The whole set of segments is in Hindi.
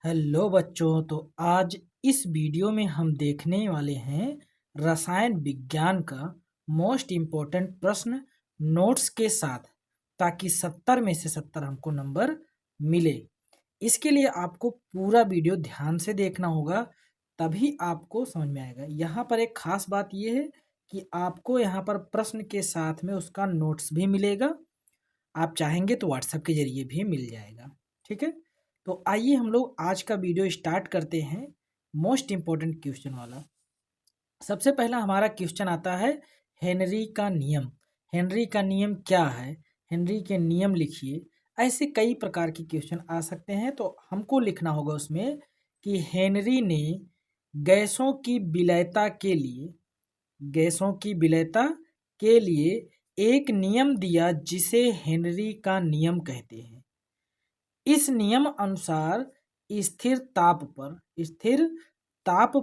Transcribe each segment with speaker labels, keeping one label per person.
Speaker 1: हेलो बच्चों। तो आज इस वीडियो में हम देखने वाले हैं रसायन विज्ञान का मोस्ट इम्पोर्टेंट प्रश्न नोट्स के साथ, ताकि 70 में से 70 हमको नंबर मिले। इसके लिए आपको पूरा वीडियो ध्यान से देखना होगा, तभी आपको समझ में आएगा। यहाँ पर एक खास बात यह है कि आपको यहाँ पर प्रश्न के साथ में उसका नोट्स भी मिलेगा। आप चाहेंगे तो व्हाट्सएप के जरिए भी मिल जाएगा। ठीक है, तो आइए हम लोग आज का वीडियो स्टार्ट करते हैं मोस्ट इम्पोर्टेंट क्वेश्चन वाला। सबसे पहला हमारा क्वेश्चन आता है हेनरी का नियम। हेनरी का नियम क्या है, हेनरी के नियम लिखिए। ऐसे कई प्रकार के क्वेश्चन आ सकते हैं, तो हमको लिखना होगा उसमें कि हेनरी ने गैसों की विलयता के लिए एक नियम दिया जिसे हेनरी का नियम कहते हैं। इस नियम अनुसार स्थिर ताप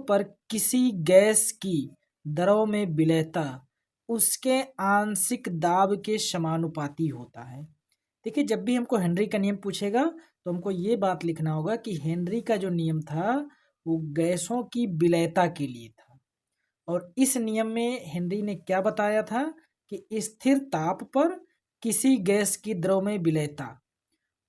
Speaker 1: पर किसी गैस की द्रव में विलयता उसके आंशिक दाब के समानुपाती होता है। देखिए, जब भी हमको हेनरी का नियम पूछेगा तो हमको ये बात लिखना होगा कि हेनरी का जो नियम था वो गैसों की विलयता के लिए था। और इस नियम में हेनरी ने क्या बताया था कि स्थिर ताप पर किसी गैस की द्रव में विलयता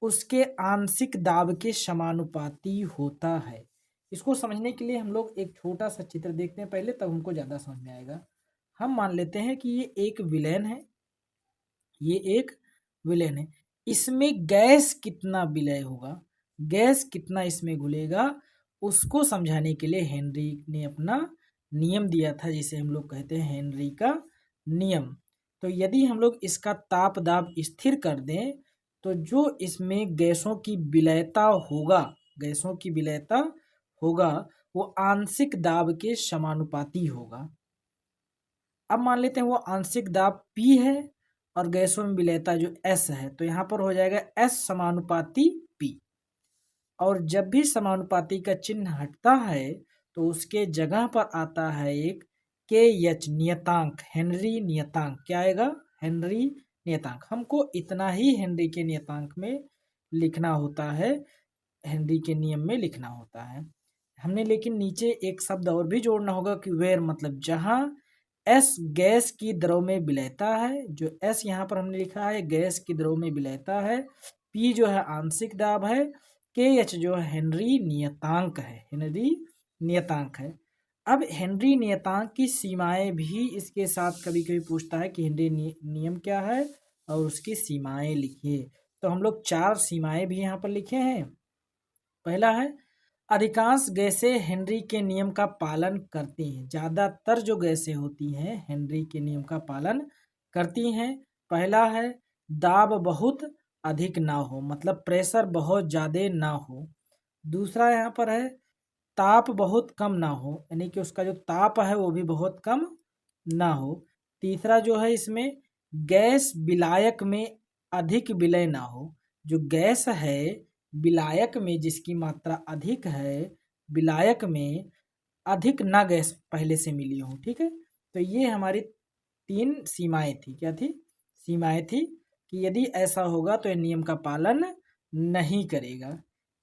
Speaker 1: उसके आंशिक दाब के समानुपाती होता है। इसको समझने के लिए हम लोग एक छोटा सा चित्र देखते हैं पहले, तब हमको ज़्यादा समझ में आएगा। हम मान लेते हैं कि ये एक विलेन है। इसमें गैस कितना विलय होगा, गैस कितना इसमें घुलेगा, उसको समझाने के लिए हेनरी ने अपना नियम दिया था, जिसे हम लोग कहते हैं हेनरी का नियम। तो यदि हम लोग इसका ताप दाब स्थिर कर दें तो जो इसमें गैसों की विलयता होगा वो आंशिक दाब के समानुपाती होगा। अब मान लेते हैं वो आंशिक दाब P है और गैसों में विलयता जो S है, तो यहाँ पर हो जाएगा S समानुपाती P। और जब भी समानुपाती का चिन्ह हटता है तो उसके जगह पर आता है एक KH नियतांक, हेनरी नियतांक। क्या आएगा? हेनरी नियतांक। हमको इतना ही हेनरी के नियतांक में लिखना होता है, हेनरी के नियम में लिखना होता है। हमने लेकिन नीचे एक शब्द और भी जोड़ना होगा कि वेयर, मतलब जहां एस गैस की द्रव में विलयता है। जो एस यहाँ पर हमने लिखा है गैस की द्रव में विलयता है, पी जो है आंशिक दाब है, के एच जो है हेनरी नियतांक है, हेनरी नियतांक है। अब हेनरी नियतांक की सीमाएं भी इसके साथ कभी कभी पूछता है कि हेनरी नियम क्या है और उसकी सीमाएं लिखिए। तो हम लोग 4 सीमाएं भी यहाँ पर लिखे हैं। पहला है अधिकांश गैसें हेनरी के नियम का पालन करती हैं। ज़्यादातर जो गैसें होती हैं हेनरी के नियम का पालन करती हैं। पहला है दाब बहुत अधिक ना हो, मतलब प्रेशर बहुत ज़्यादा ना हो। दूसरा यहाँ पर है ताप बहुत कम ना हो, यानी कि उसका जो ताप है वो भी बहुत कम ना हो। तीसरा जो है इसमें गैस विलायक में अधिक विलय ना हो। जो गैस है विलायक में जिसकी मात्रा अधिक है, विलायक में अधिक ना गैस पहले से मिली हो। ठीक है, तो ये हमारी 3 सीमाएं थी। क्या थी? सीमाएं थी कि यदि ऐसा होगा तो ये नियम का पालन नहीं करेगा।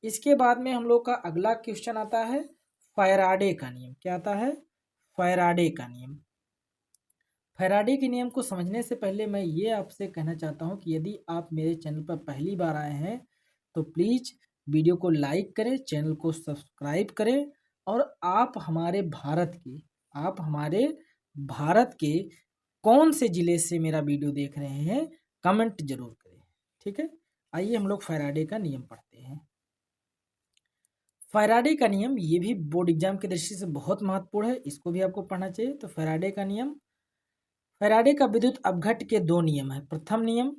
Speaker 1: इसके बाद में हम लोग का अगला क्वेश्चन आता है फैराडे का नियम। क्या आता है? फैराडे का नियम। फैराडे के नियम को समझने से पहले मैं ये आपसे कहना चाहता हूँ कि यदि आप मेरे चैनल पर पहली बार आए हैं तो प्लीज़ वीडियो को लाइक करें, चैनल को सब्सक्राइब करें, और आप हमारे भारत के कौन से ज़िले से मेरा वीडियो देख रहे हैं कमेंट जरूर करें। ठीक है, आइए हम लोग फैराडे का नियम पढ़ते हैं। फैराडे का नियम ये भी बोर्ड एग्जाम की दृष्टि से बहुत महत्वपूर्ण है, इसको भी आपको पढ़ना चाहिए। तो फैराडे का नियम, फैराडे का विद्युत अपघट्ट के 2 नियम है। प्रथम नियम,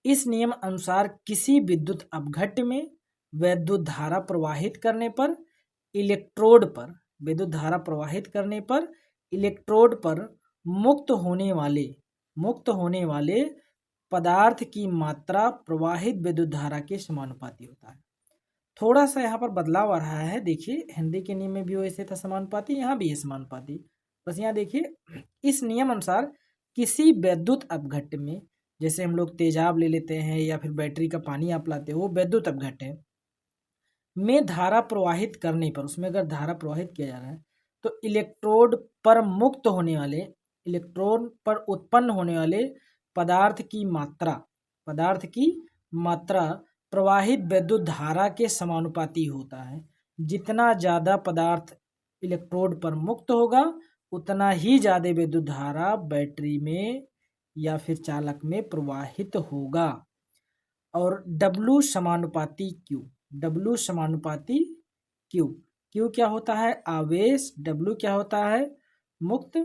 Speaker 1: इस नियम अनुसार किसी विद्युत अपघट्ट में विद्युत धारा प्रवाहित करने पर इलेक्ट्रोड पर मुक्त होने वाले पदार्थ की मात्रा प्रवाहित विद्युत धारा के समानुपाती होता है। थोड़ा सा यहाँ पर बदलाव आ रहा है। देखिए, हेनरी के नियम में भी वैसे था समानुपाती, यहाँ भी है समानुपाती। बस यहाँ देखिए, इस नियम अनुसार किसी विद्युत अपघट्ट में, जैसे हम लोग तेजाब ले लेते हैं या फिर बैटरी का पानी आप लाते हो, वो विद्युत अपघट्ट है। में धारा प्रवाहित करने पर, उसमें अगर धारा प्रवाहित किया जा रहा है तो इलेक्ट्रोड पर मुक्त होने वाले, इलेक्ट्रॉन पर उत्पन्न होने वाले पदार्थ की मात्रा प्रवाहित विद्युत धारा के समानुपाती होता है। जितना ज़्यादा पदार्थ इलेक्ट्रोड पर मुक्त होगा उतना ही ज़्यादा विद्युत धारा बैटरी में या फिर चालक में प्रवाहित होगा। और W समानुपाती Q, W समानुपाती Q, Q क्या होता है आवेश, W क्या होता है मुक्त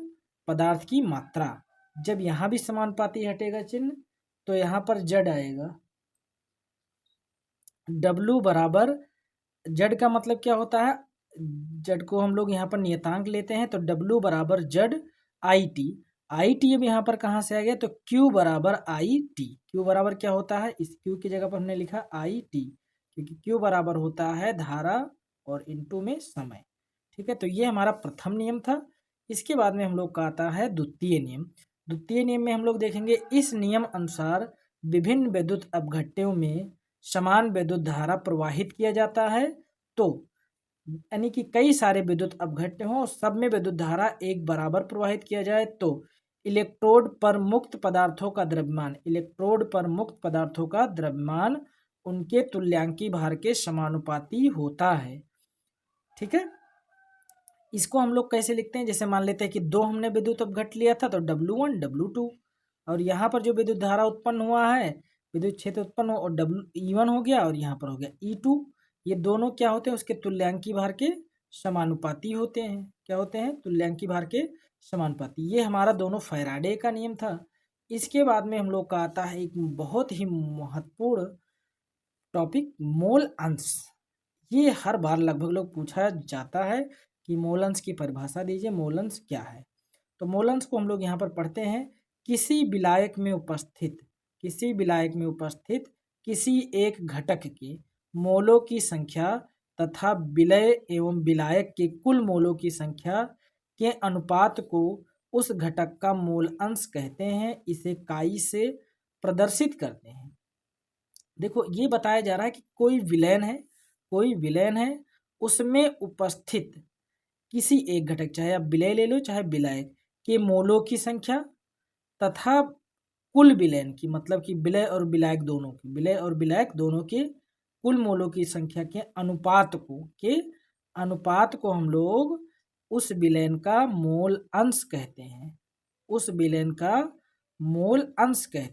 Speaker 1: पदार्थ की मात्रा। जब यहाँ भी समानुपाती हटेगा चिन्ह तो यहाँ पर Z आएगा। W बराबर, Z का मतलब क्या होता है, Z को हम लोग यहाँ पर नियतांक लेते हैं तो W बराबर Z IT, IT अब यहाँ पर कहाँ से आ गया तो Q बराबर IT, Q बराबर क्या होता है, इस Q की जगह पर हमने लिखा IT क्योंकि Q बराबर होता है धारा और इनटू में समय। ठीक है, तो ये हमारा प्रथम नियम था। इसके बाद में हम लोग का आता है द्वितीय नियम। द्वितीय नियम में हम लोग देखेंगे इस नियम अनुसार विभिन्न विद्युत अपघट्यों में समान विद्युत धारा प्रवाहित किया जाता है। तो यानी कि कई सारे विद्युत अपघट्य हों, सब में विद्युत धारा एक बराबर प्रवाहित किया जाए तो इलेक्ट्रोड पर मुक्त पदार्थों का द्रव्यमान, इलेक्ट्रोड पर मुक्त पदार्थों का द्रव्यमान उनके तुल्यांकी भार के समानुपाती होता है। ठीक है, इसको हम लोग कैसे लिखते हैं, जैसे मान लेते हैं कि दो हमने विद्युत अपघट्य लिया था तो W1 W2, और यहाँ पर जो विद्युत धारा उत्पन्न हुआ है, विद्युत क्षेत्र उत्पन्न हो, और E1 हो गया और यहाँ पर हो गया E2, ये दोनों क्या होते हैं उसके तुल्यांकी भार के समानुपाती होते हैं। क्या होते हैं, तुल्यांकी भार के समानुपाती। ये हमारा दोनों फैराडे का नियम था। इसके बाद में हम लोग का आता है एक बहुत ही महत्वपूर्ण टॉपिक, मोल अंश। ये हर बार लगभग लोग पूछा जाता है कि मोल अंश की परिभाषा दीजिए, मोल अंश क्या है। तो मोल अंश को हम लोग यहाँ पर पढ़ते हैं, किसी विलायक में उपस्थित किसी एक घटक के मोलों की संख्या तथा विलय एवं विलायक के कुल मोलों की संख्या के अनुपात को उस घटक का मोल अंश कहते हैं। इसे काई से प्रदर्शित करते हैं। देखो ये बताया जा रहा है कि कोई विलयन है, उसमें उपस्थित किसी एक घटक, चाहे आप विलय ले लो चाहे विलायक, के मोलों की संख्या तथा कुल विलयन की, मतलब कि विलय और विलायक दोनों के कुल मोलों की संख्या के अनुपात को हम लोग उस विलयन का मोल अंश कहते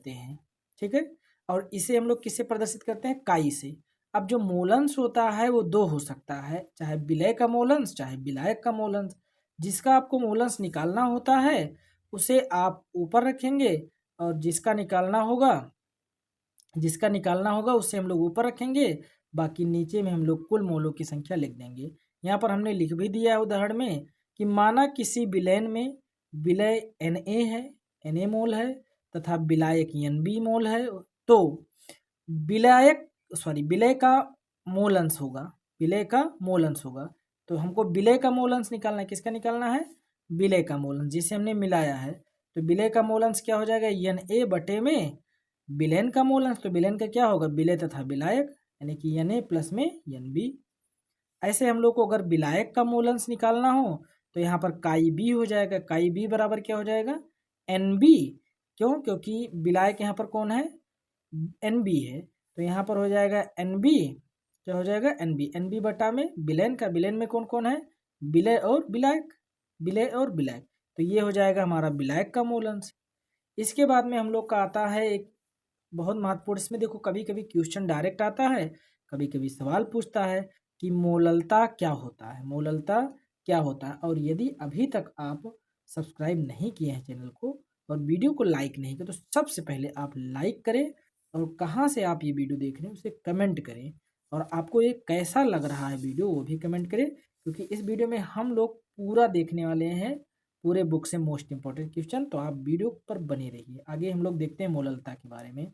Speaker 1: हैं। ठीक है, और इसे हम लोग किससे प्रदर्शित करते हैं, काई से। अब जो मोल अंश होता है वो दो हो सकता है, चाहे विलय का मोल अंश चाहे विलायक का मोल अंश। जिसका आपको मोल अंश निकालना होता है उसे आप ऊपर रखेंगे और जिसका निकालना होगा उससे हम लोग ऊपर रखेंगे, बाकी नीचे में हम लोग कुल मोलों की संख्या लिख देंगे। यहाँ पर हमने लिख भी दिया है उदाहरण में कि माना किसी विलयन में विलय Na है, Na मोल है, तथा विलायक Nb मोल है, तो विलय का मोल अंश होगा। तो हमको विलय का मोल अंश निकालना है, किसका निकालना है, विलय का मोल अंश, जिसे हमने मिलाया है। तो विलय का मोल अंश क्या हो जाएगा, Na बटे में विलयन का मोल अंश, तो विलयन का क्या होगा, विलय तथा विलायक, यानी कि Na प्लस में Nb। ऐसे हम लोग को अगर विलायक का मोल अंश निकालना हो तो यहाँ पर काई बी हो जाएगा। काई बी बराबर क्या हो जाएगा, Nb। क्यों, क्योंकि विलायक यहाँ पर कौन है, Nb है, तो यहाँ पर हो जाएगा Nb, क्या हो जाएगा Nb बटा में विलयन में कौन कौन है, विलय और विलायक, तो ये हो जाएगा हमारा विलायक का मोल अंश। इसके बाद में हम लोग का आता है एक बहुत महत्वपूर्ण, इसमें देखो कभी कभी क्वेश्चन डायरेक्ट आता है, कभी कभी सवाल पूछता है कि मोललता क्या होता है। और यदि अभी तक आप सब्सक्राइब नहीं किए हैं चैनल को और वीडियो को लाइक नहीं किया तो सबसे पहले आप लाइक करें, और कहाँ से आप ये वीडियो देख रहे हैं उसे कमेंट करें, और आपको ये कैसा लग रहा है वीडियो वो भी कमेंट करें, क्योंकि इस वीडियो में हम लोग पूरा देखने वाले हैं, पूरे बुक से मोस्ट इंपॉर्टेंट क्वेश्चन। तो आप वीडियो पर बने रहिए। आगे हम लोग देखते हैं मोललता के बारे में।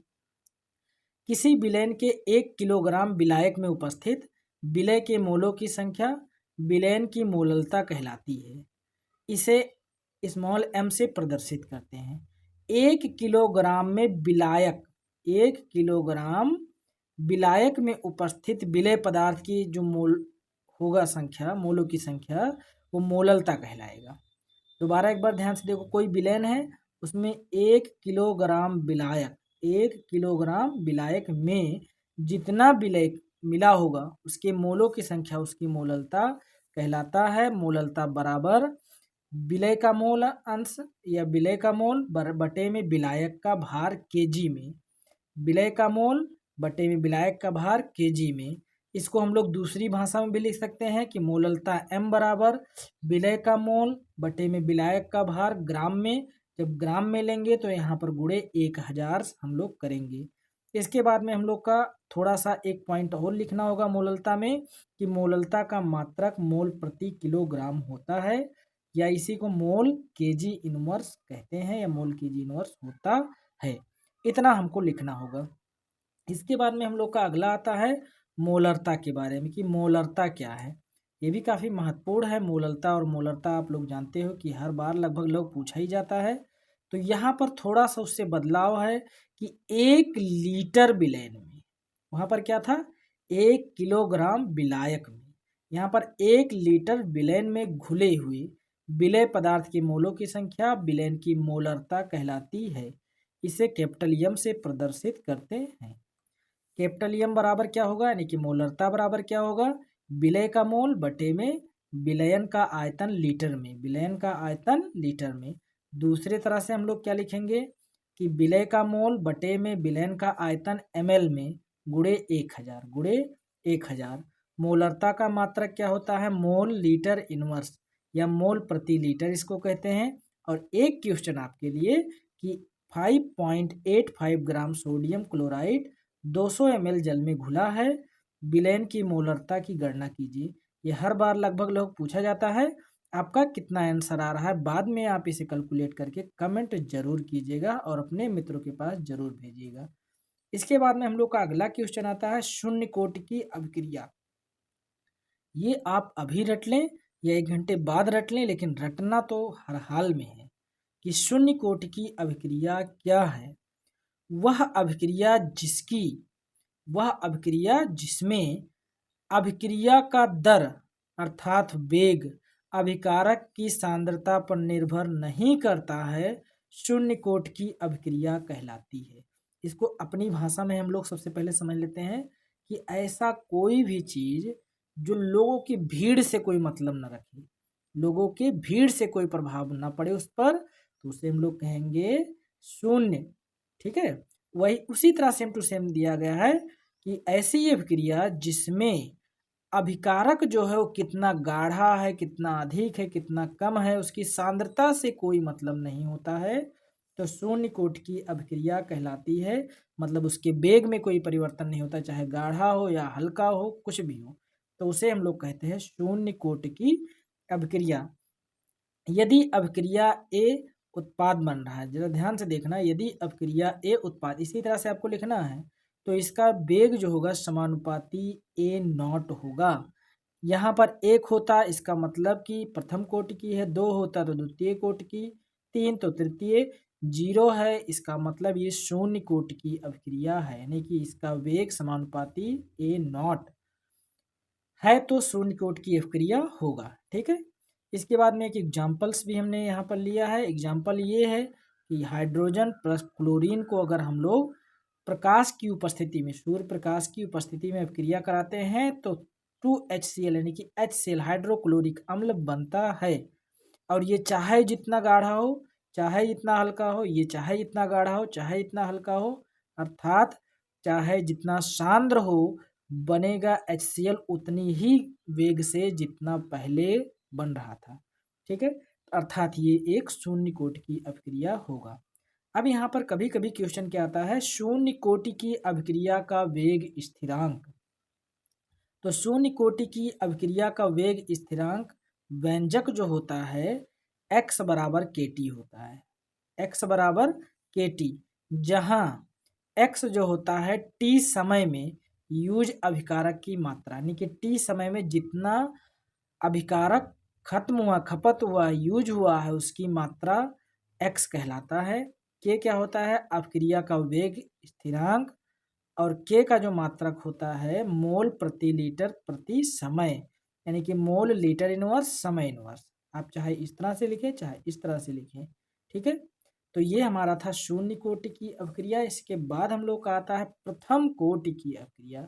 Speaker 1: किसी विलयन के 1 किलोग्राम विलायक में उपस्थित विलय के मोलों की संख्या विलयन की मोललता कहलाती है। इसे स्मॉल m से प्रदर्शित करते हैं। 1 किलोग्राम में विलायक, 1 किलोग्राम विलायक में उपस्थित विलेय पदार्थ की जो मोल होगा संख्या, मोलों की संख्या, वो मोललता कहलाएगा। दोबारा एक बार ध्यान से देखो, कोई विलेन है, उसमें 1 किलोग्राम विलायक में जितना विलेय मिला होगा उसके मोलों की संख्या उसकी मोललता कहलाता है। मोललता बराबर विलेय का मोल अंश या विलेय का मोल बटे में विलायक का भार केजी में, विलेय का मोल बटे में विलायक का भार केजी में। इसको हम लोग दूसरी भाषा में भी लिख सकते हैं कि मोललता m बराबर विलेय का मोल बटे में विलायक का भार ग्राम में। जब ग्राम में लेंगे तो यहाँ पर गुणे 1000 हम लोग करेंगे। इसके बाद में हम लोग का थोड़ा सा एक पॉइंट और लिखना होगा मोललता में कि मोललता का मात्रक मोल प्रति किलोग्राम होता है, या इसी को मोल केजी इनवर्स कहते हैं, या मोल केजी इनवर्स होता है। इतना हमको लिखना होगा। इसके बाद में हम लोग का अगला आता है मोलरता के बारे में कि मोलरता क्या है। ये भी काफ़ी महत्वपूर्ण है। मोलरता और मोलरता आप लोग जानते हो कि हर बार लगभग लोग पूछा ही जाता है। तो यहाँ पर थोड़ा सा उससे बदलाव है कि 1 लीटर विलेन में, वहाँ पर क्या था 1 किलोग्राम विलायक में, यहाँ पर 1 लीटर विलेन में घुले हुए विलेय पदार्थ के मोलों की संख्या विलेन की मोलरता कहलाती है। इसे कैपिटल एम से प्रदर्शित करते हैं। कैपिटल एम बराबर क्या होगा, यानी कि मोलरता बराबर क्या होगा, विलेय का मोल बटे में विलयन का आयतन लीटर में, विलयन का आयतन लीटर में। दूसरे तरह से हम लोग क्या लिखेंगे कि विलेय का मोल बटे में विलयन का आयतन ml में गुणे 1000। मोलरता का मात्रक क्या होता है, मोल लीटर इनवर्स या मोल प्रति लीटर इसको कहते हैं। और एक क्वेश्चन आपके लिए कि 5.85 ग्राम सोडियम क्लोराइड 200 ml जल में घुला है, विलयन की मोलरता की गणना कीजिए। ये हर बार लगभग लोग पूछा जाता है। आपका कितना आंसर आ रहा है बाद में आप इसे कैलकुलेट करके कमेंट जरूर कीजिएगा और अपने मित्रों के पास जरूर भेजिएगा। इसके बाद में हम लोग का अगला क्वेश्चन आता है शून्य कोटि की अभिक्रिया। ये आप अभी रट लें या 1 घंटे बाद रट लें, लेकिन रटना तो हर हाल में है कि शून्य कोटि की अभिक्रिया क्या है। वह अभिक्रिया जिसमें अभिक्रिया का दर अर्थात वेग अभिकारक की सांद्रता पर निर्भर नहीं करता है, शून्य कोटि की अभिक्रिया कहलाती है। इसको अपनी भाषा में हम लोग सबसे पहले समझ लेते हैं कि ऐसा कोई भी चीज जो लोगों की भीड़ से कोई मतलब न रखे, लोगों के भीड़ से कोई प्रभाव न पड़े उस पर, तो उसे हम लोग कहेंगे शून्य। ठीक है, वही उसी तरह सेम टू सेम दिया गया है कि ऐसी अभिक्रिया जिसमें अभिकारक जो है वो कितना गाढ़ा है, कितना अधिक है, कितना कम है, उसकी सांद्रता से कोई मतलब नहीं होता है, तो शून्य कोटि की अभिक्रिया कहलाती है। मतलब उसके वेग में कोई परिवर्तन नहीं होता, चाहे गाढ़ा हो या हल्का हो, कुछ भी हो, तो उसे हम लोग कहते हैं शून्य कोटि की अभिक्रिया। यदि अभिक्रिया ए उत्पाद बन रहा है, जरा ध्यान से देखना, यदि अभिक्रिया ए उत्पाद, इसी तरह से आपको लिखना है, तो इसका वेग जो होगा समानुपाती ए नॉट होगा। यहाँ पर 1 होता इसका मतलब कि प्रथम कोटि की है, 2 होता तो द्वितीय कोटि की, 3 तो तृतीय, 0 है इसका मतलब ये शून्य कोटि की अभिक्रिया है, यानी कि इसका वेग समानुपाती ए नॉट है, तो शून्य कोटि की अभिक्रिया होगा। ठीक है, इसके बाद में एक एग्जाम्पल्स भी हमने यहाँ पर लिया है। एग्जाम्पल ये है कि हाइड्रोजन प्लस क्लोरीन को अगर हम लोग प्रकाश की उपस्थिति में, सूर्य प्रकाश की उपस्थिति में अभिक्रिया कराते हैं तो 2HCl यानी कि HCl हाइड्रोक्लोरिक अम्ल बनता है। और ये चाहे जितना गाढ़ा हो, चाहे जितना हल्का हो, ये चाहे जितना गाढ़ा हो, चाहे जितना हल्का हो, अर्थात चाहे जितना सांद्र हो, बनेगा HCl उतनी ही वेग से जितना पहले बन रहा था। ठीक है, अर्थात ये एक शून्य कोटि की अभिक्रिया होगा। अब यहाँ पर कभी कभी क्वेश्चन क्या आता है, शून्य कोटि की अभिक्रिया का वेग स्थिरांक। तो शून्य कोटि की अभिक्रिया का वेग स्थिरांक व्यंजक जो होता है x बराबर KT होता है, x बराबर KT, जहाँ x जो होता है t समय में यूज अभिकारक की मात्रा, यानी कि t समय में जितना अभिकारक खत्म हुआ, खपत हुआ, यूज हुआ है, उसकी मात्रा x कहलाता है। k क्या होता है, अभिक्रिया का वेग स्थिरांक, और के का जो मात्रक होता है मोल प्रति लीटर प्रति समय, यानी कि मोल लीटर इनवर्स समय इनवर्स। आप चाहे इस तरह से लिखें चाहे इस तरह से लिखें, ठीक है। तो ये हमारा था शून्य कोटि की अभिक्रिया। इसके बाद हम लोग का आता है प्रथम कोटि की अभिक्रिया,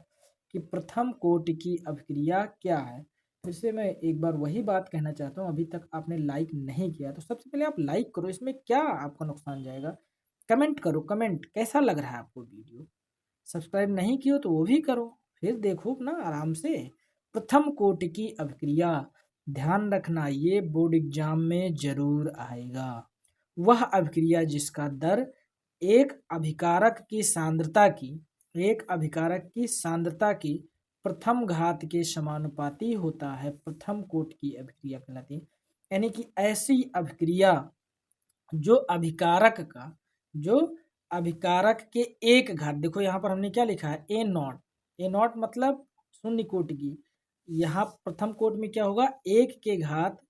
Speaker 1: कि प्रथम कोटि की अभिक्रिया क्या है। फिर से मैं एक बार वही बात कहना चाहता हूँ, अभी तक आपने लाइक नहीं किया तो सबसे पहले आप लाइक करो, इसमें क्या आपका नुकसान जाएगा। कमेंट करो, कमेंट कैसा लग रहा है आपको वीडियो। सब्सक्राइब नहीं किया तो वो भी करो, फिर देखो ना आराम से। प्रथम कोटि की अभिक्रिया, ध्यान रखना ये बोर्ड एग्जाम में जरूर आएगा। वह अभिक्रिया जिसका दर एक अभिकारक की सांद्रता की प्रथम घात के समानुपाती होता है, प्रथम कोटि की अभिक्रिया कहलाती है। यानी कि ऐसी अभिक्रिया जो अभिकारक के एक घात, देखो यहाँ पर हमने क्या लिखा है ए नॉट मतलब शून्य कोटि की, यहाँ प्रथम कोटि में क्या होगा एक के घात,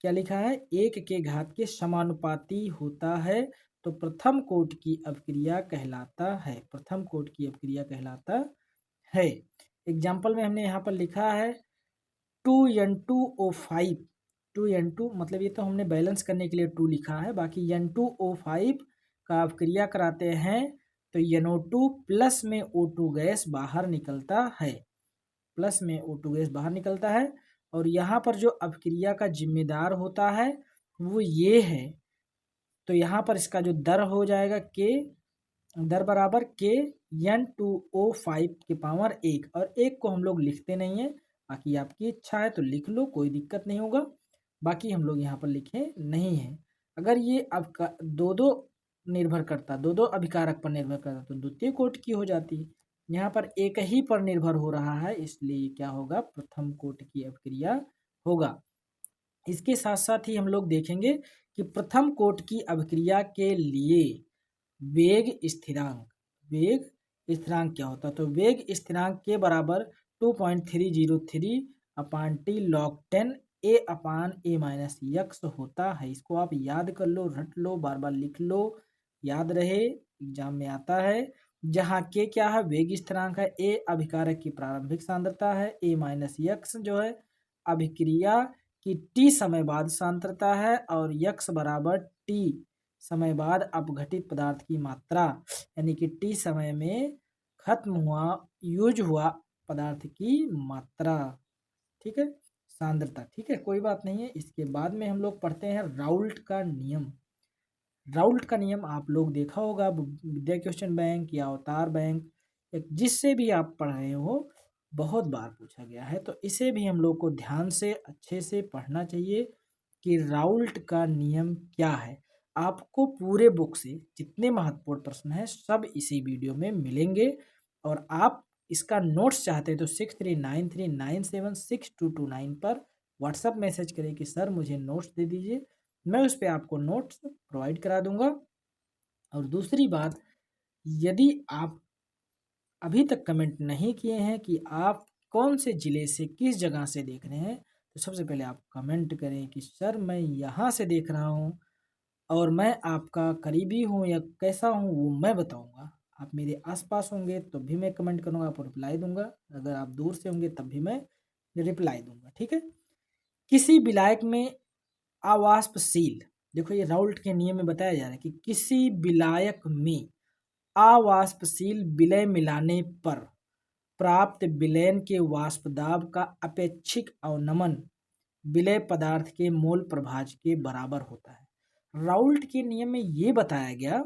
Speaker 1: क्या लिखा है एक के घात के समानुपाती होता है, तो प्रथम कोटि की अभिक्रिया कहलाता है, प्रथम कोटि की अभिक्रिया कहलाता है। एग्जाम्पल में हमने यहाँ पर लिखा है 2N2O5, 2N2 मतलब ये तो हमने बैलेंस करने के लिए 2 लिखा है, बाकी N2O5 का अभिक्रिया कराते हैं तो NO2 प्लस में O2 गैस बाहर निकलता है, प्लस में O2 गैस बाहर निकलता है। और यहाँ पर जो अभिक्रिया का जिम्मेदार होता है वो ये है, तो यहाँ पर इसका जो दर हो जाएगा के, दर बराबर के N2O5 के पावर 1, और 1 को हम लोग लिखते नहीं है, बाकी आपकी इच्छा है तो लिख लो, कोई दिक्कत नहीं होगा, बाकी हम लोग यहाँ पर लिखे नहीं है। अगर ये अब दो निर्भर करता, दो अभिकारक पर निर्भर करता तो द्वितीय कोटि की हो जाती। यहाँ पर एक ही पर निर्भर हो रहा है, इसलिए क्या होगा प्रथम कोटि की अभिक्रिया होगा। इसके साथ साथ ही हम लोग देखेंगे कि प्रथम कोटि की अभिक्रिया के लिए वेग स्थिरांक क्या होता है, तो वेग स्थिरांक के बराबर 2.303 upon T log 10 a upon a minus x होता है। इसको आप याद कर लो, रट लो, बार बार लिख लो, याद रहे, एग्जाम में आता है। जहाँ के क्या है वेग स्थिरांक है, a अभिकारक की प्रारंभिक सांद्रता है, a माइनस यक्स जो है अभिक्रिया की t समय बाद सांद्रता है, और यक्स बराबर t समय बाद अपघटित पदार्थ की मात्रा, यानी कि t समय में खत्म हुआ यूज हुआ पदार्थ की मात्रा, ठीक है, सांद्रता, ठीक है, कोई बात नहीं है। इसके बाद में हम लोग पढ़ते हैं राउल्ट का नियम। राउल्ट का नियम आप लोग देखा होगा विद्या क्वेश्चन बैंक या अवतार बैंक, जिससे भी आप पढ़ रहे हो बहुत बार पूछा गया है, तो इसे भी हम लोग को ध्यान से अच्छे से पढ़ना चाहिए कि राउल्ट का नियम क्या है। आपको पूरे बुक से जितने महत्वपूर्ण प्रश्न हैं सब इसी वीडियो में मिलेंगे, और आप इसका नोट्स चाहते हैं तो 6393976229 पर व्हाट्सअप मैसेज करें कि सर मुझे नोट्स दे दीजिए, मैं उस पर आपको नोट्स प्रोवाइड करा दूंगा। और दूसरी बात, यदि आप अभी तक कमेंट नहीं किए हैं कि आप कौन से ज़िले से किस जगह से देख रहे हैं, तो सबसे पहले आप कमेंट करें कि सर मैं यहाँ से देख रहा हूँ और मैं आपका करीबी हूँ या कैसा हूँ वो मैं बताऊँगा। आप मेरे आसपास होंगे तो भी मैं कमेंट करूँगा, आपको रिप्लाई दूंगा, अगर आप दूर से होंगे तब भी मैं रिप्लाई दूंगा, ठीक है। किसी विलायक में अवाष्पशील, देखो ये राउल्ट के नियम में बताया जा रहा है कि किसी विलायक में अवाष्पशील विलय मिलाने पर प्राप्त विलयन के वाष्प दाब का अपेक्षिक अवनमन विलय पदार्थ के मोल प्रभाज के बराबर होता है। राउल्ट के नियम में ये बताया गया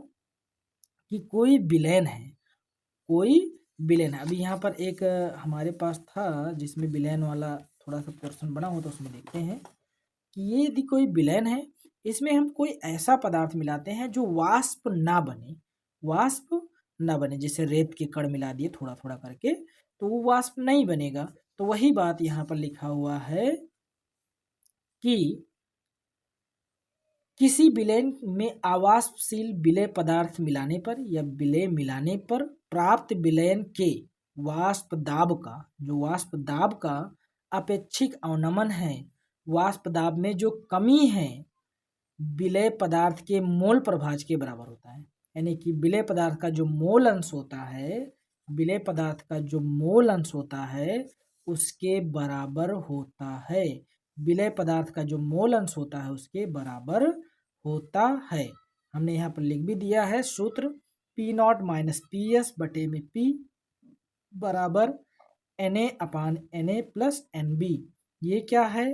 Speaker 1: कि कोई विलयन है, अभी यहाँ पर एक हमारे पास था जिसमें विलयन वाला थोड़ा सा पोर्शन बना हो, तो उसमें देखते हैं कि ये यदि कोई विलयन है, इसमें हम कोई ऐसा पदार्थ मिलाते हैं जो वाष्प ना बने, जैसे रेत के कण मिला दिए थोड़ा थोड़ा करके, तो वो वाष्प नहीं बनेगा। तो वही बात यहाँ पर लिखा हुआ है कि किसी विलयन में अवाष्पशील विलय पदार्थ मिलाने पर या विलय मिलाने पर प्राप्त विलयन के वाष्प दाब का अपेक्षिक अवनमन है, वाष्प दाब में जो कमी है विलय पदार्थ के मोल प्रभाज के बराबर होता है। यानी कि विलय पदार्थ का जो मोल अंश होता है विलेय पदार्थ का जो मोल अंश होता है उसके बराबर होता है। विलेय पदार्थ का जो मोल अंश होता है उसके बराबर होता है। हमने यहाँ पर लिख भी दिया है सूत्र, P not minus P S बटे में पी बराबर Na/Na प्लस NB। ये क्या है?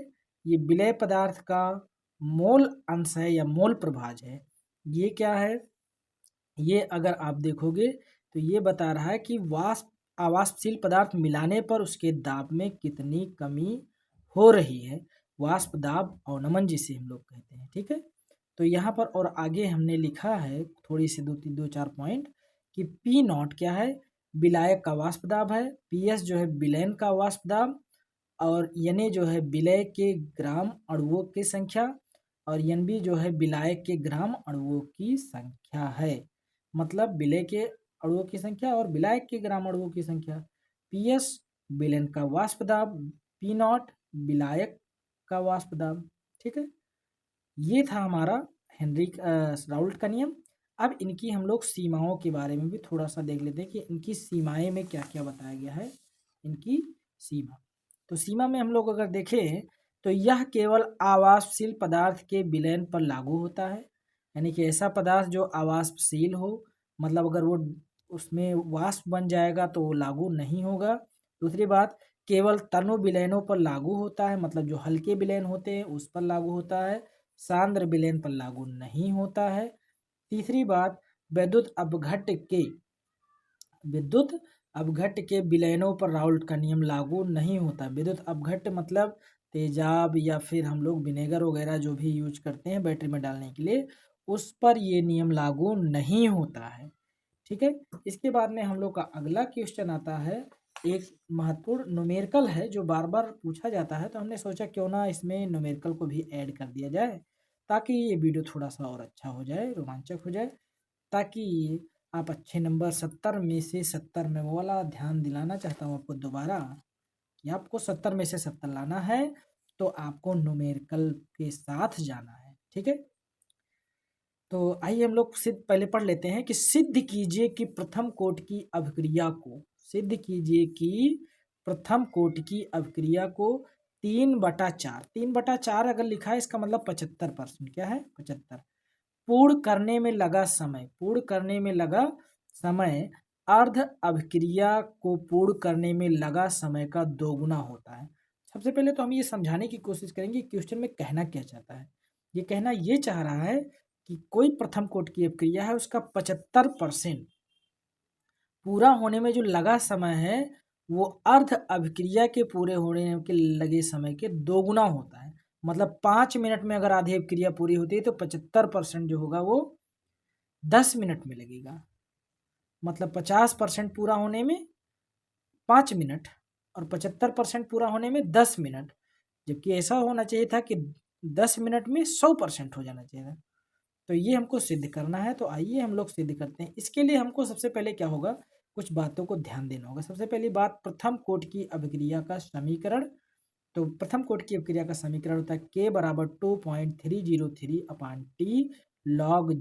Speaker 1: ये विलेय पदार्थ का मोल अंश है या मोल प्रभाज है। ये क्या है? ये अगर आप देखोगे तो ये बता रहा है कि अवाष्पशील पदार्थ मिलाने पर उसके दाब में कितनी कमी हो रही है। वाष्प दाब अवनमन जिसे हम लोग कहते हैं, ठीक है। तो यहाँ पर और आगे हमने लिखा है थोड़ी सी दो चार पॉइंट कि पी नॉट क्या है? विलायक का वाष्प दाब है। पी एस जो है विलयन का वाष्प दाब, और Na जो है विलय के ग्राम अणुओं की संख्या, और Nb जो है विलायक के ग्राम अणुओं की संख्या है। मतलब विलय के अणुओं की संख्या और विलायक के ग्राम अणुओं की संख्या। Ps विलयन का वाष्प दाब, P नॉट विलायक का वाष्प दाब, ठीक है। ये था हमारा हेनरिक राउल्ट का नियम। अब इनकी हम लोग सीमाओं के बारे में भी थोड़ा सा देख लेते हैं कि इनकी सीमाएं में क्या क्या बताया गया है। इनकी सीमा, तो सीमा में हम लोग अगर देखें तो यह केवल आवाष्पशील पदार्थ के विलयन पर लागू होता है। यानी कि ऐसा पदार्थ जो आवाष्पशील हो, मतलब अगर वो उसमें वाष्प बन जाएगा तो वो लागू नहीं होगा। दूसरी बात, केवल तनु विलयनों पर लागू होता है, मतलब जो हल्के विलयन होते हैं उस पर लागू होता है, सांद्र विलयन पर लागू नहीं होता है। तीसरी बात, विद्युत अपघट्य के विलयनों पर राउल्ट का नियम लागू नहीं होता। विद्युत अपघट्य मतलब तेजाब या फिर हम लोग विनेगर वगैरह जो भी यूज करते हैं बैटरी में डालने के लिए, उस पर ये नियम लागू नहीं होता है, ठीक है। इसके बाद में हम लोग का अगला क्वेश्चन आता है, एक महत्वपूर्ण न्यूमेरिकल है जो बार बार पूछा जाता है, तो हमने सोचा क्यों ना इसमें न्यूमेरिकल को भी ऐड कर दिया जाए ताकि ये वीडियो थोड़ा सा और अच्छा हो जाए, रोमांचक हो जाए, ताकि आप अच्छे नंबर 70 में से 70 में, वो वाला ध्यान दिलाना चाहता हूँ आपको दोबारा कि आपको 70 में से 70 लाना है तो आपको न्यूमेरिकल के साथ जाना है, ठीक है। तो आइए हम लोग सिद्ध पहले पढ़ लेते हैं कि सिद्ध कीजिए कि प्रथम कोटि की अभिक्रिया को, सिद्ध कीजिए कि प्रथम कोटि की अभिक्रिया को 3/4 अगर लिखा है इसका मतलब 75%, क्या है 75, पूर्ण करने में लगा समय, पूर्ण करने में लगा समय अर्ध अभिक्रिया को पूर्ण करने में लगा समय का दोगुना होता है। सबसे पहले तो हम ये समझाने की कोशिश करेंगे क्वेश्चन में कहना क्या चाहता है। ये कहना ये चाह रहा है कि कोई प्रथम कोटि की अभिक्रिया है उसका 75% पूरा होने में जो लगा समय है वो अर्ध अभिक्रिया के पूरे होने के लगे समय के दोगुना होता है। मतलब 5 मिनट में अगर आधी अभिक्रिया पूरी होती है तो 75% जो होगा वो 10 मिनट में लगेगा। मतलब 50% पूरा होने में 5 मिनट और 75% पूरा होने में 10 मिनट, जबकि ऐसा होना चाहिए था कि 10 मिनट में 100% हो जाना चाहिए था। तो ये हमको सिद्ध करना है, तो आइए हम लोग सिद्ध करते हैं। इसके लिए हमको सबसे पहले क्या होगा, कुछ बातों को ध्यान देना होगा। सबसे पहली बात, प्रथम कोटि की अभिक्रिया का समीकरण। तो प्रथम कोटि की अभिक्रिया का समीकरण होता है K बराबर 2.303 upon T log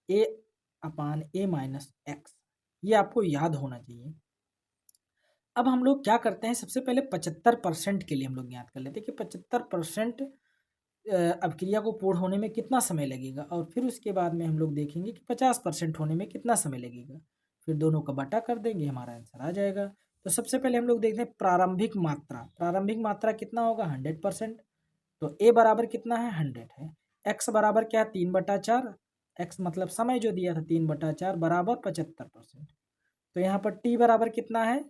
Speaker 1: A minus x. ये आपको याद होना चाहिए। अब हम लोग क्या करते हैं, सबसे पहले 75% के लिए हम लोग याद कर लेते हैं कि 75% अभिक्रिया को पूर्ण होने में कितना समय लगेगा, और फिर उसके बाद में हम लोग देखेंगे कि 50% होने में कितना समय लगेगा, फिर दोनों का बटा कर देंगे, हमारा आंसर आ जाएगा। तो सबसे पहले हम लोग देखते हैं प्रारंभिक मात्रा। प्रारंभिक मात्रा कितना होगा, 100%। तो ए बराबर कितना है, 100 है। एक्स बराबर क्या है, 3/4। एक्स मतलब समय जो दिया था 3/4 बराबर 75%। तो यहाँ पर टी बराबर कितना है,